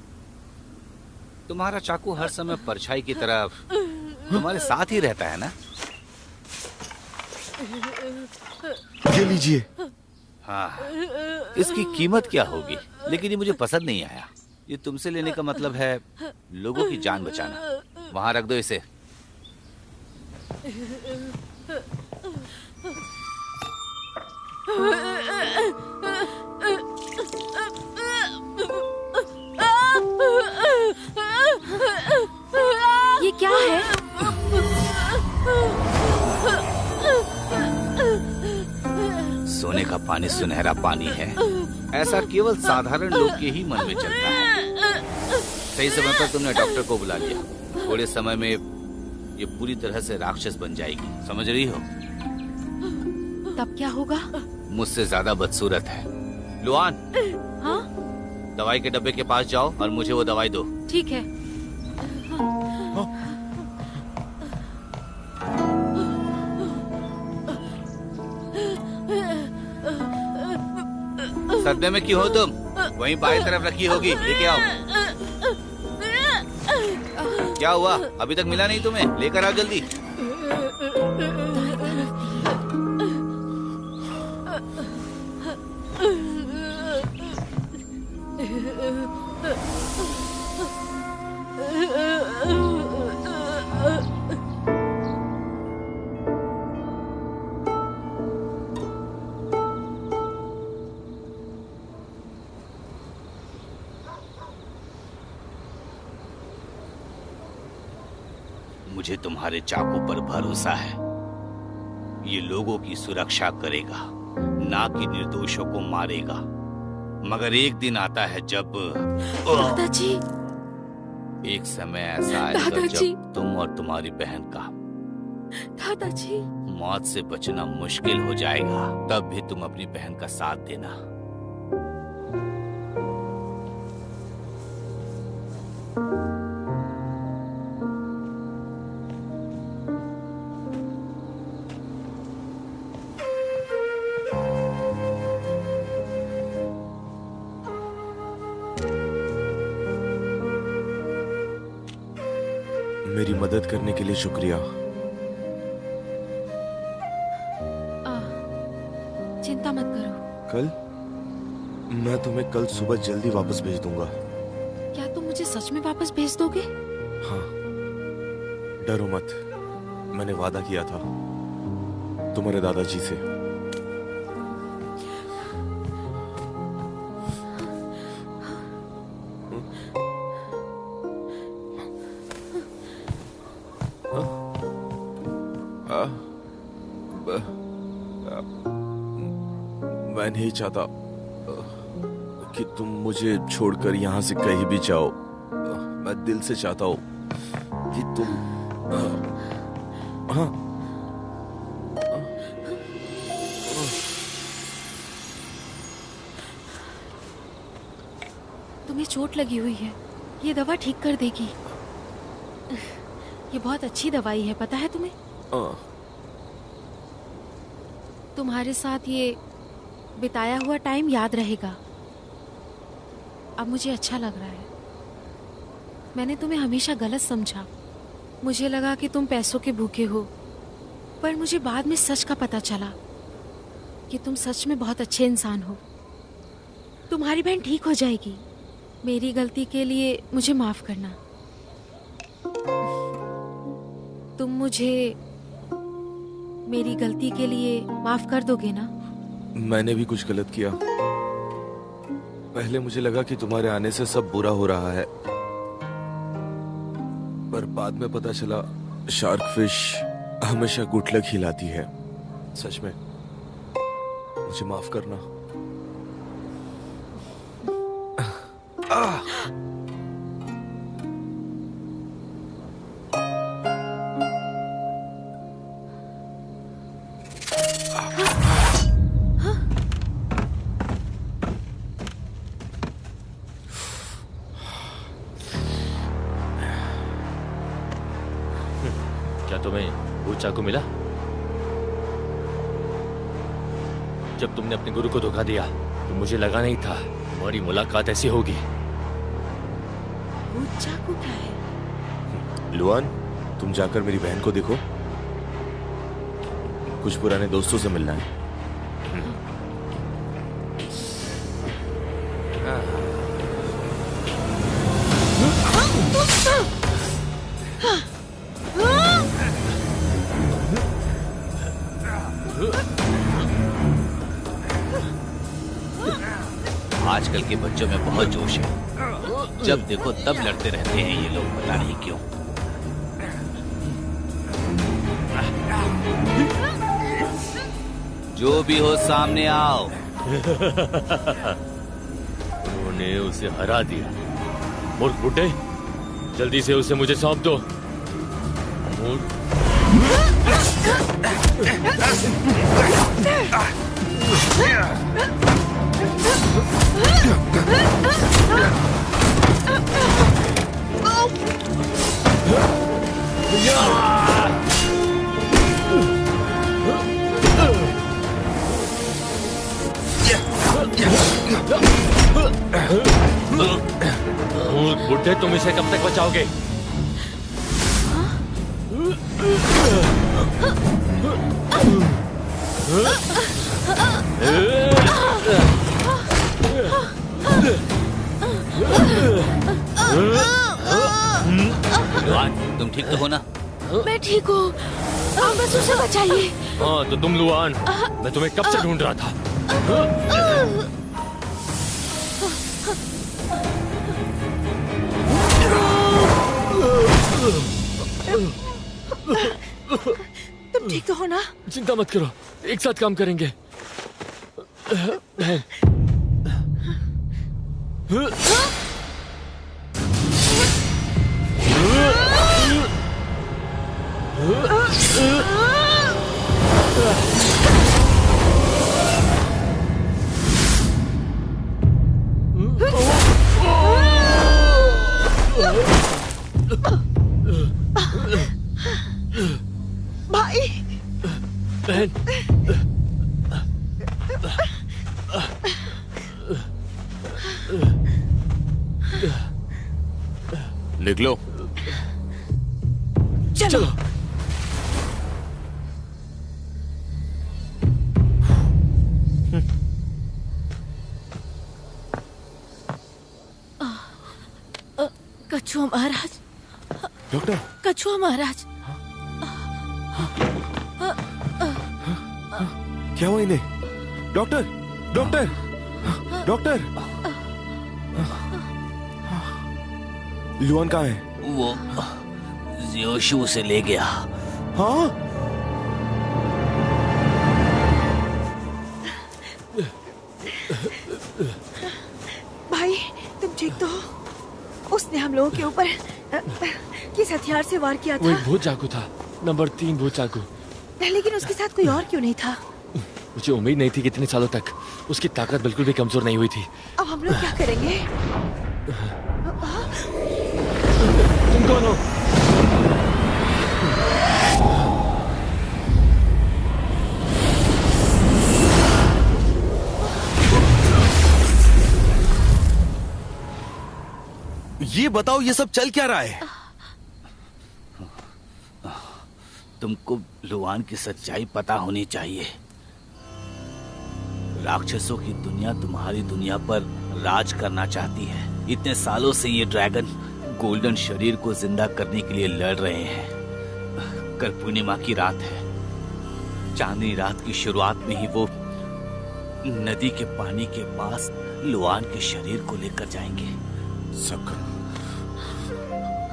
तुम्हारा चाकू हर समय परछाई की तरह तुम्हारे साथ ही रहता है ना। ये लीजिए। हाँ, इसकी कीमत क्या होगी? लेकिन ये मुझे पसंद नहीं आया। ये तुमसे लेने का मतलब है लोगों की जान बचाना। वहां रख दो इसे। ये क्या है? सोने का पानी सुनहरा पानी है, ऐसा केवल साधारण लोग के ही मन में चलता है। सही समय पर तुमने डॉक्टर को बुला लिया। थोड़े समय में ये पूरी तरह से राक्षस बन जाएगी, समझ रही हो? तब क्या होगा? मुझसे ज्यादा बदसूरत है। लुआन, हाँ? दवाई के डब्बे के पास जाओ और मुझे वो दवाई दो। ठीक है। सदमे में क्यों हो तुम? वहीं बाएं तरफ रखी होगी, लेके आओ। क्या हुआ? अभी तक मिला नहीं तुम्हें? लेकर आओ जल्दी। मुझे तुम्हारे चाकू पर भरोसा है। ये लोगों की सुरक्षा करेगा, ना कि निर्दोषों को मारेगा। मगर एक दिन आता है जब दादाजी, एक समय ऐसा आएगा जब तुम और तुम्हारी बहन का दादाजी मौत से बचना मुश्किल हो जाएगा। तब भी तुम अपनी बहन का साथ देना। मेरी मदद करने के लिए शुक्रिया। चिंता मत करो। कल मैं तुम्हें कल सुबह जल्दी वापस भेज दूंगा। क्या तुम मुझे सच में वापस भेज दोगे? हाँ, डरो मत। मैंने वादा किया था तुम्हारे दादाजी से। मैं नहीं चाहता कि तुम मुझे छोड़कर यहाँ से कहीं भी जाओ। मैं दिल से चाहता हूँ कि तुम हाँ तुम्हें चोट लगी हुई है, ये दवा ठीक कर देगी। ये बहुत अच्छी दवाई है, पता है तुम्हें? तुम्हारे साथ ये बिताया हुआ टाइम याद रहेगा। अब मुझे अच्छा लग रहा है। मैंने तुम्हें हमेशा गलत समझा। मुझे लगा कि तुम पैसों के भूखे हो, पर मुझे बाद में सच का पता चला कि तुम सच में बहुत अच्छे इंसान हो। तुम्हारी बहन ठीक हो जाएगी। मेरी गलती के लिए मुझे माफ करना। तुम मुझे मेरी गलती के लिए माफ कर दोगे ना? मैंने भी कुछ गलत किया। पहले मुझे लगा कि तुम्हारे आने से सब बुरा हो रहा है, पर बाद में पता चला शार्क फिश हमेशा गुड लक ही लाती है। सच में मुझे माफ करना। क्या तुम्हें वो चाकू मिला? जब तुमने अपने गुरु को धोखा दिया तो मुझे लगा नहीं था तुम्हारी मुलाकात ऐसी होगी। वो चाकू क्या है? लुआन, तुम जाकर मेरी बहन को देखो। कुछ पुराने दोस्तों से मिलना है। आजकल के बच्चों में बहुत जोश है। जब देखो तब लड़ते रहते हैं ये लोग, पता नहीं क्यों। जो भी हो सामने आओ। उन्होंने उसे हरा दिया। मूर्ख बुड्ढे, जल्दी से उसे मुझे सौंप दो। बुड्ढे, तुम इसे कब तक बचाओगे? लुआन, तुम ठीक तो हो ना? मैं ठीक हूँ, आप बस उसे बचाइए। हाँ तो तुम लुआन, मैं तुम्हें कब से ढूंढ रहा था। तुम ठीक तो हो ना? चिंता मत करो, एक साथ काम करेंगे। बहन, भाई, बहन, निकलो। चलो। कछुआ महाराज, डॉक्टर, कछुआ महाराज, क्या हुआ इन्हें? Doctor, doctor, doctor. लुआन कहाँ है? वो जियोशु उसे ले गया। हाँ? भाई, तुम ठीक तो हो? उसने हम लोगों के ऊपर किस हथियार से वार किया वो था? एक भूत चाकू था, नंबर 3 भूत चाकू। लेकिन उसके साथ कोई और क्यों नहीं था? मुझे उम्मीद नहीं थी कि इतने सालों तक उसकी ताकत बिल्कुल भी कमजोर नहीं हुई थी। अब हम लोग क्या करेंगे? तुम कौन हो? ये बताओ ये सब चल क्या रहा है? तुमको लुआन की सच्चाई पता होनी चाहिए। राक्षसों की दुनिया तुम्हारी दुनिया पर राज करना चाहती है। इतने सालों से ये ड्रैगन गोल्डन शरीर को जिंदा करने के लिए लड़ रहे हैं। कल पूर्णिमा की रात है। चांदनी रात की शुरुआत में ही वो नदी के पानी के पास लुआन के शरीर को लेकर जाएंगे। सकन,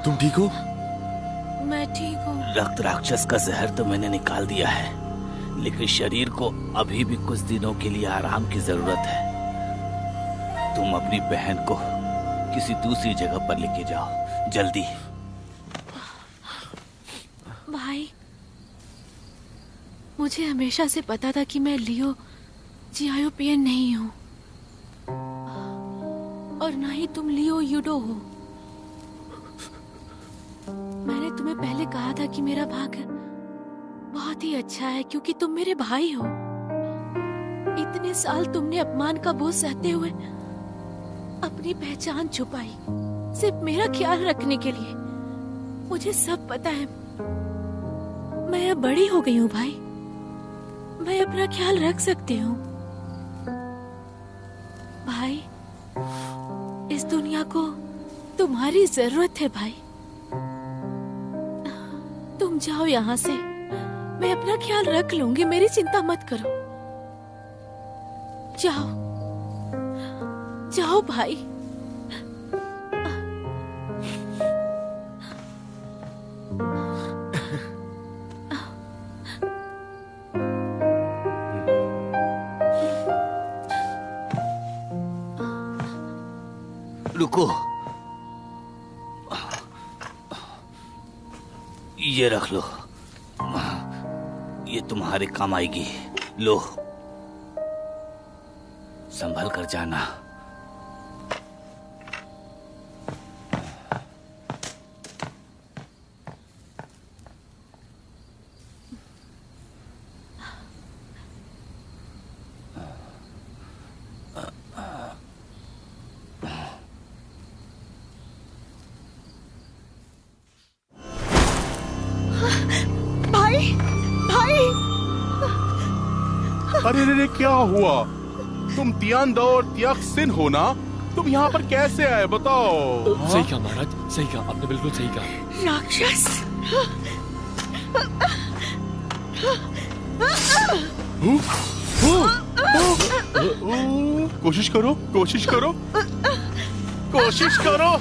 तुम ठीक हो? मैं ठीक हूँ। रक्त राक्षस का जहर तो मैंने निकाल दिया है, लेकिन शरीर को अभी भी कुछ दिनों के लिए आराम की जरूरत है। तुम अपनी बहन को किसी दूसरी जगह पर लेके जाओ, जल्दी। भाई, मुझे हमेशा से पता था कि मैं लियो जियाओपियन नहीं हूँ, और ना ही तुम लियो यूडो हो। मैंने तुम्हें पहले कहा था कि मेरा भाग्य बहुत ही अच्छा है क्योंकि तुम मेरे भाई हो। इतने साल तुमने अपमान का बोझ सहते हुए अपनी पहचान छुपाई, सिर्फ मेरा ख्याल रखने के लिए। मुझे सब पता है। मैं अब बड़ी हो गई हूँ भाई, मैं अपना ख्याल रख सकती हूँ। भाई, इस दुनिया को तुम्हारी जरूरत है भाई। तुम जाओ यहाँ से, मैं अपना ख्याल रख लूंगी, मेरी चिंता मत करो। जाओ जाओ भाई। रुको, ये रख लो, ये तुम्हारे काम आएगी। लो, संभल कर जाना। भाई, भाई! अरे रे, क्या हुआ? तुम तियांदा और तियाक्सिन हो ना? तुम यहाँ पर कैसे आए बताओ? सही कहा महाराज, सही कहा, आपने बिल्कुल सही कहा। राक्षस! कोशिश करो, कोशिश करो, कोशिश करो।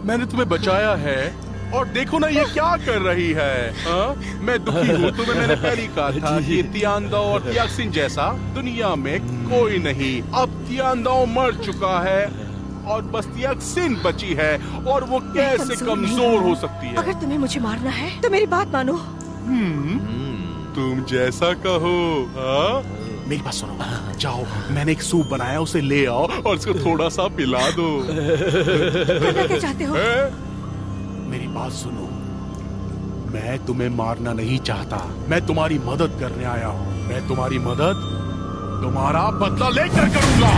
मैंने तुम्हें बचाया है और देखो ना ये क्या कर रही है। मैं दुखी हूँ। तुम्हें मैंने पहले कहा था कि तियांदा और तियाक्सिन जैसा दुनिया में कोई नहीं। अब तियांदा मर चुका है और बस तियाक्सिन बची है, और वो कैसे कमजोर हो सकती है? अगर तुम्हें मुझे मारना है तो मेरी बात मानो। तुम जैसा कहो। मेरी बात सुनो, जाओ, मैंने एक सूप बनाया, उसे ले आओ और उसको थोड़ा सा पिला दो। करना क्या चाहते हो? मेरी बात सुनो, मैं तुम्हें मारना नहीं चाहता, मैं तुम्हारी मदद करने आया हूँ। मैं तुम्हारी मदद तुम्हारा बदला लेकर करूंगा।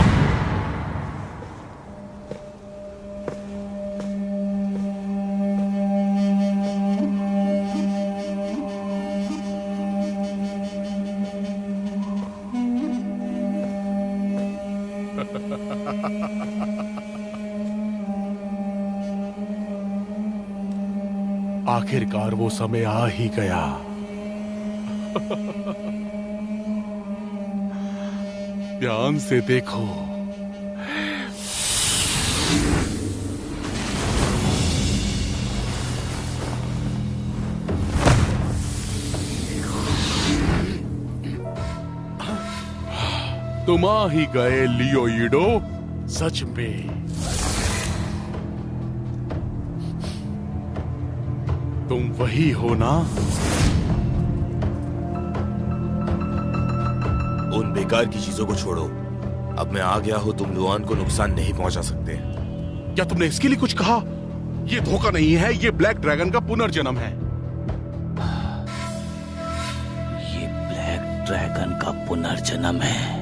आखिरकार वो समय आ ही गया। ध्यान से देखो। तुम आ ही गए लियो यूडो, सच में। तुम वही हो ना? उन बेकार की चीजों को छोड़ो। अब मैं आ गया हूँ, तुम लुआन को नुकसान नहीं पहुंचा सकते। क्या तुमने इसके लिए कुछ कहा? ये धोखा नहीं है, ये ब्लैक ड्रैगन का पुनर्जन्म है। ये ब्लैक ड्रैगन का पुनर्जन्म है।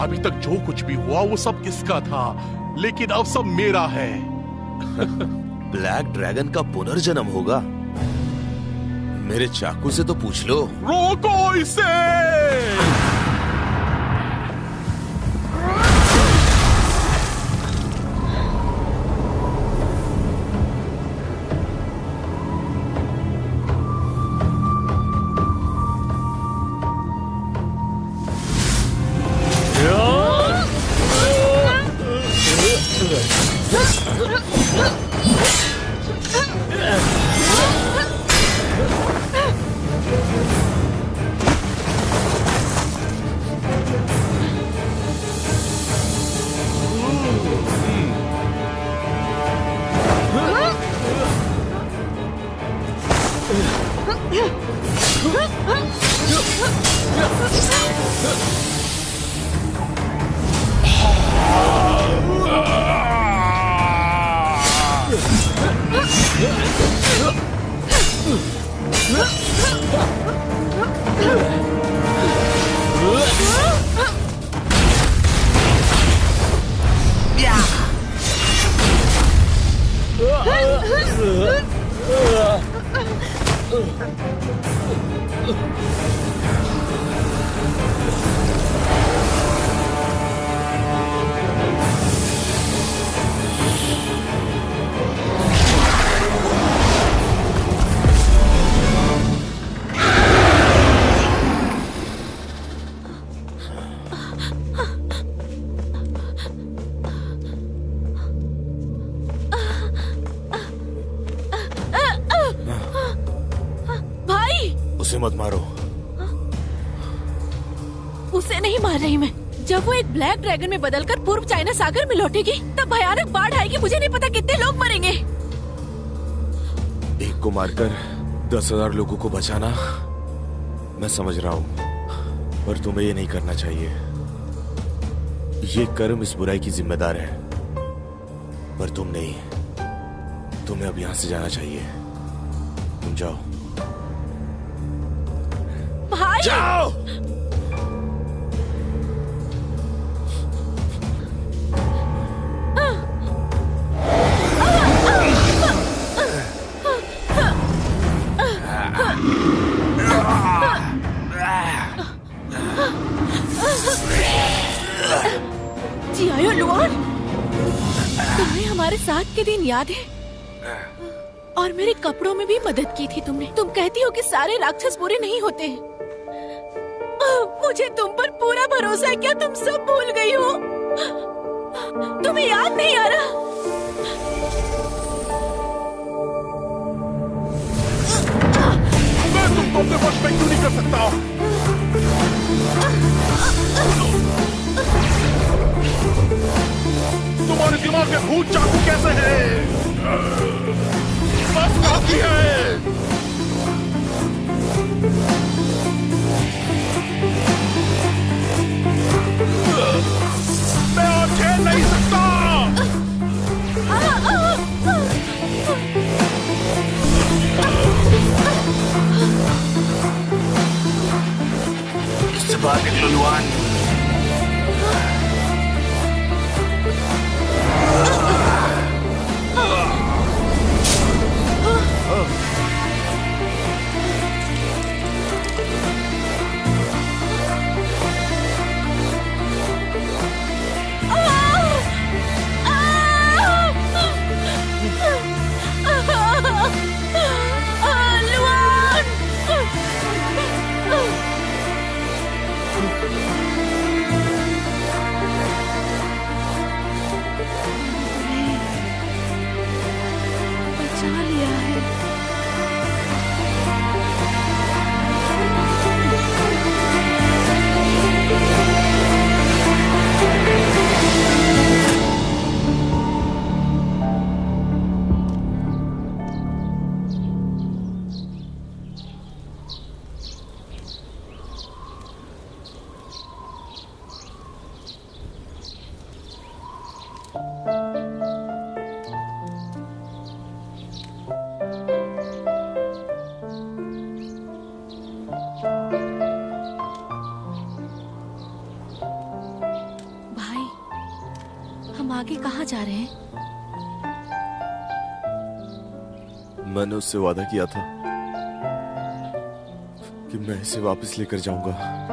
अभी तक जो कुछ भी हुआ वो सब किसका था, लेकिन अब सब मेरा है। ब्लैक ड्रैगन का पुनर्जन्म होगा? मेरे चाकू से तो पूछ लो। रोको इसे। उसे मत मारो। उसे नहीं मार रही मैं। जब वो एक ब्लैक ड्रैगन में बदलकर पूर्व चाइना सागर में लौटेगी तब भयानक बाढ़ आएगी। मुझे नहीं पता कितने लोग मरेंगे। एक को मारकर 10,000 लोगों को बचाना मैं समझ रहा हूँ, पर तुम्हें ये नहीं करना चाहिए। ये कर्म इस बुराई की जिम्मेदार है, पर तुम नहीं। तुम्हें अब यहाँ से जाना चाहिए। तुम जाओ। भाई! जाओ। जी आयो लुआन, तुम्हें हमारे साथ के दिन याद है? और मेरे कपड़ों में भी मदद की थी तुमने। तुम कहती हो कि सारे राक्षस बुरे नहीं होते। मुझे तुम पर पूरा भरोसा है। क्या तुम सब भूल गई हो? तुम्हें याद नहीं आ रहा? मैं तुमको अपने वश में क्यों नहीं कर सकता? तुम्हारे दिमाग में भूत चाकू कैसे है? बस काफी है। मैं और खेल नहीं सकता। इससे बाहर निकलो लुआन। हम आगे कहाँ जा रहे हैं? मैंने उससे वादा किया था कि मैं इसे वापस लेकर जाऊंगा।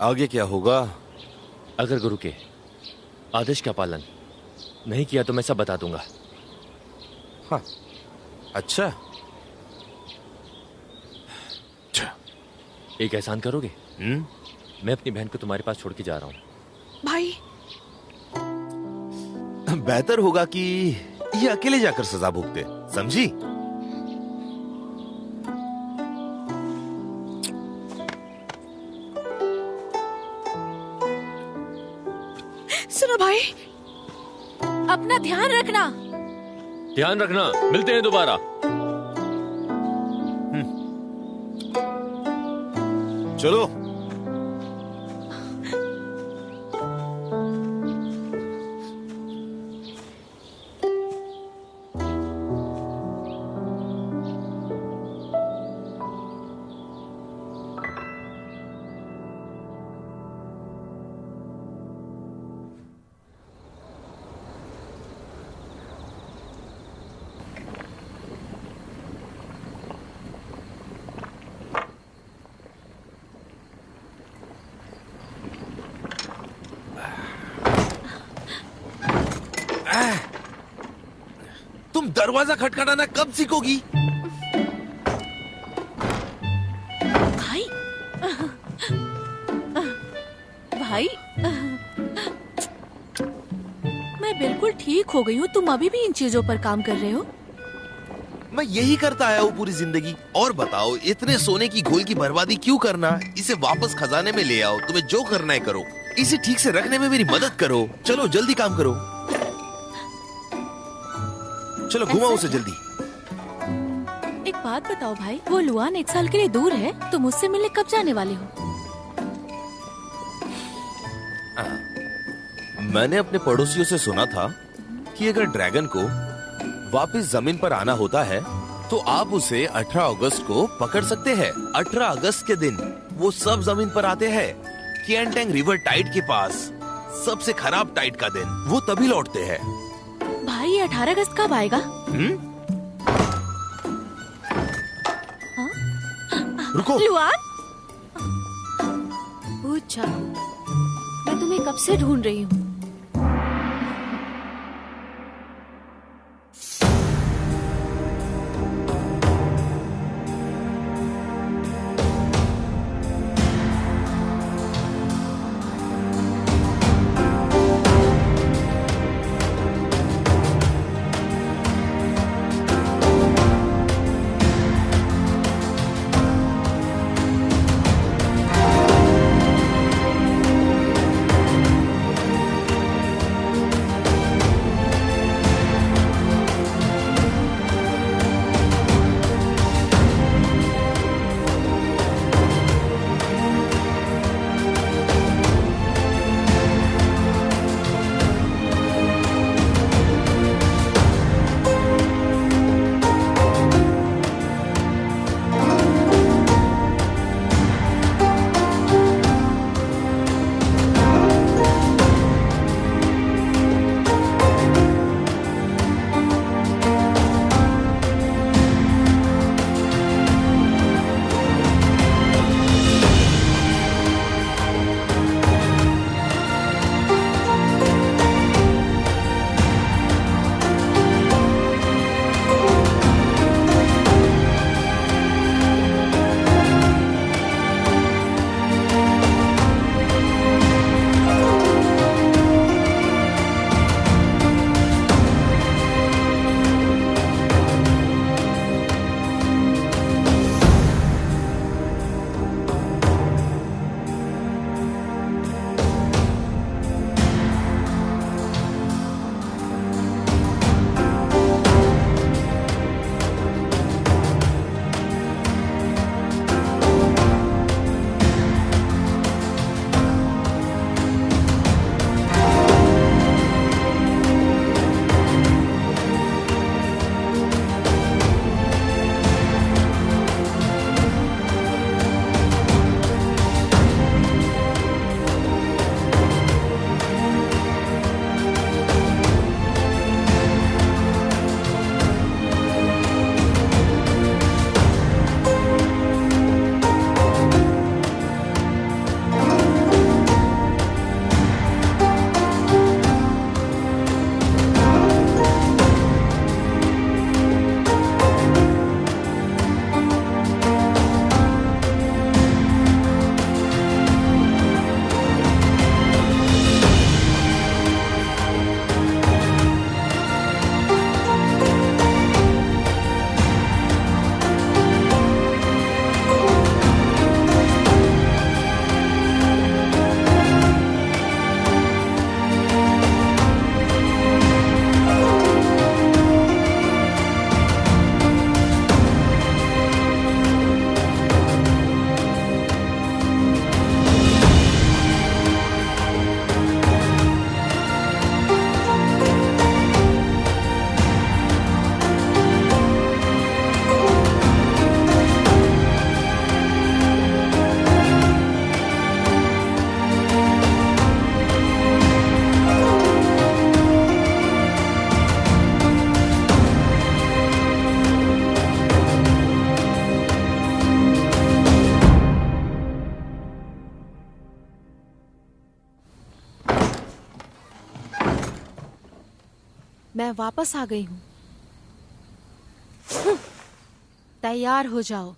आगे क्या होगा? अगर गुरु के आदेश का पालन नहीं किया तो मैं सब बता दूंगा। हाँ, अच्छा। एक एहसान करोगे? मैं अपनी बहन को तुम्हारे पास छोड़ के जा रहा हूँ। भाई, बेहतर होगा कि ये अकेले जाकर सजा भुगते, समझी? सुनो भाई, अपना ध्यान रखना। ध्यान रखना, मिलते हैं दोबारा। चलो। तुम दरवाजा खटखटाना कब सीखोगी? भाई, भाई, मैं बिल्कुल ठीक हो गई हूँ। तुम अभी भी इन चीजों पर काम कर रहे हो? मैं यही करता आया हूँ पूरी जिंदगी। और बताओ, इतने सोने की घोल की बर्बादी क्यों करना? इसे वापस खजाने में ले आओ। तुम्हें जो करना है करो, इसे ठीक से रखने में मेरी मदद करो। चलो जल्दी काम करो। चलो घुमाओ उसे जल्दी। एक बात बताओ भाई, वो लुआन 1 साल के लिए दूर है, तुम उससे मिलने कब जाने वाले हो? मैंने अपने पड़ोसियों से सुना था कि अगर ड्रैगन को वापस जमीन पर आना होता है तो आप उसे 18 अगस्त को पकड़ सकते हैं। 18 अगस्त के दिन वो सब जमीन पर आते हैं। कियांटैंग रिवर टाइड के पास सबसे खराब टाइड का दिन, वो तभी लौटते हैं। भाई, ये 18 अगस्त कब आएगा? रुको। लुआन, पूछा, मैं तुम्हें कब से ढूंढ रही हूँ। मैं वापस आ गई हूँ। तैयार हो जाओ।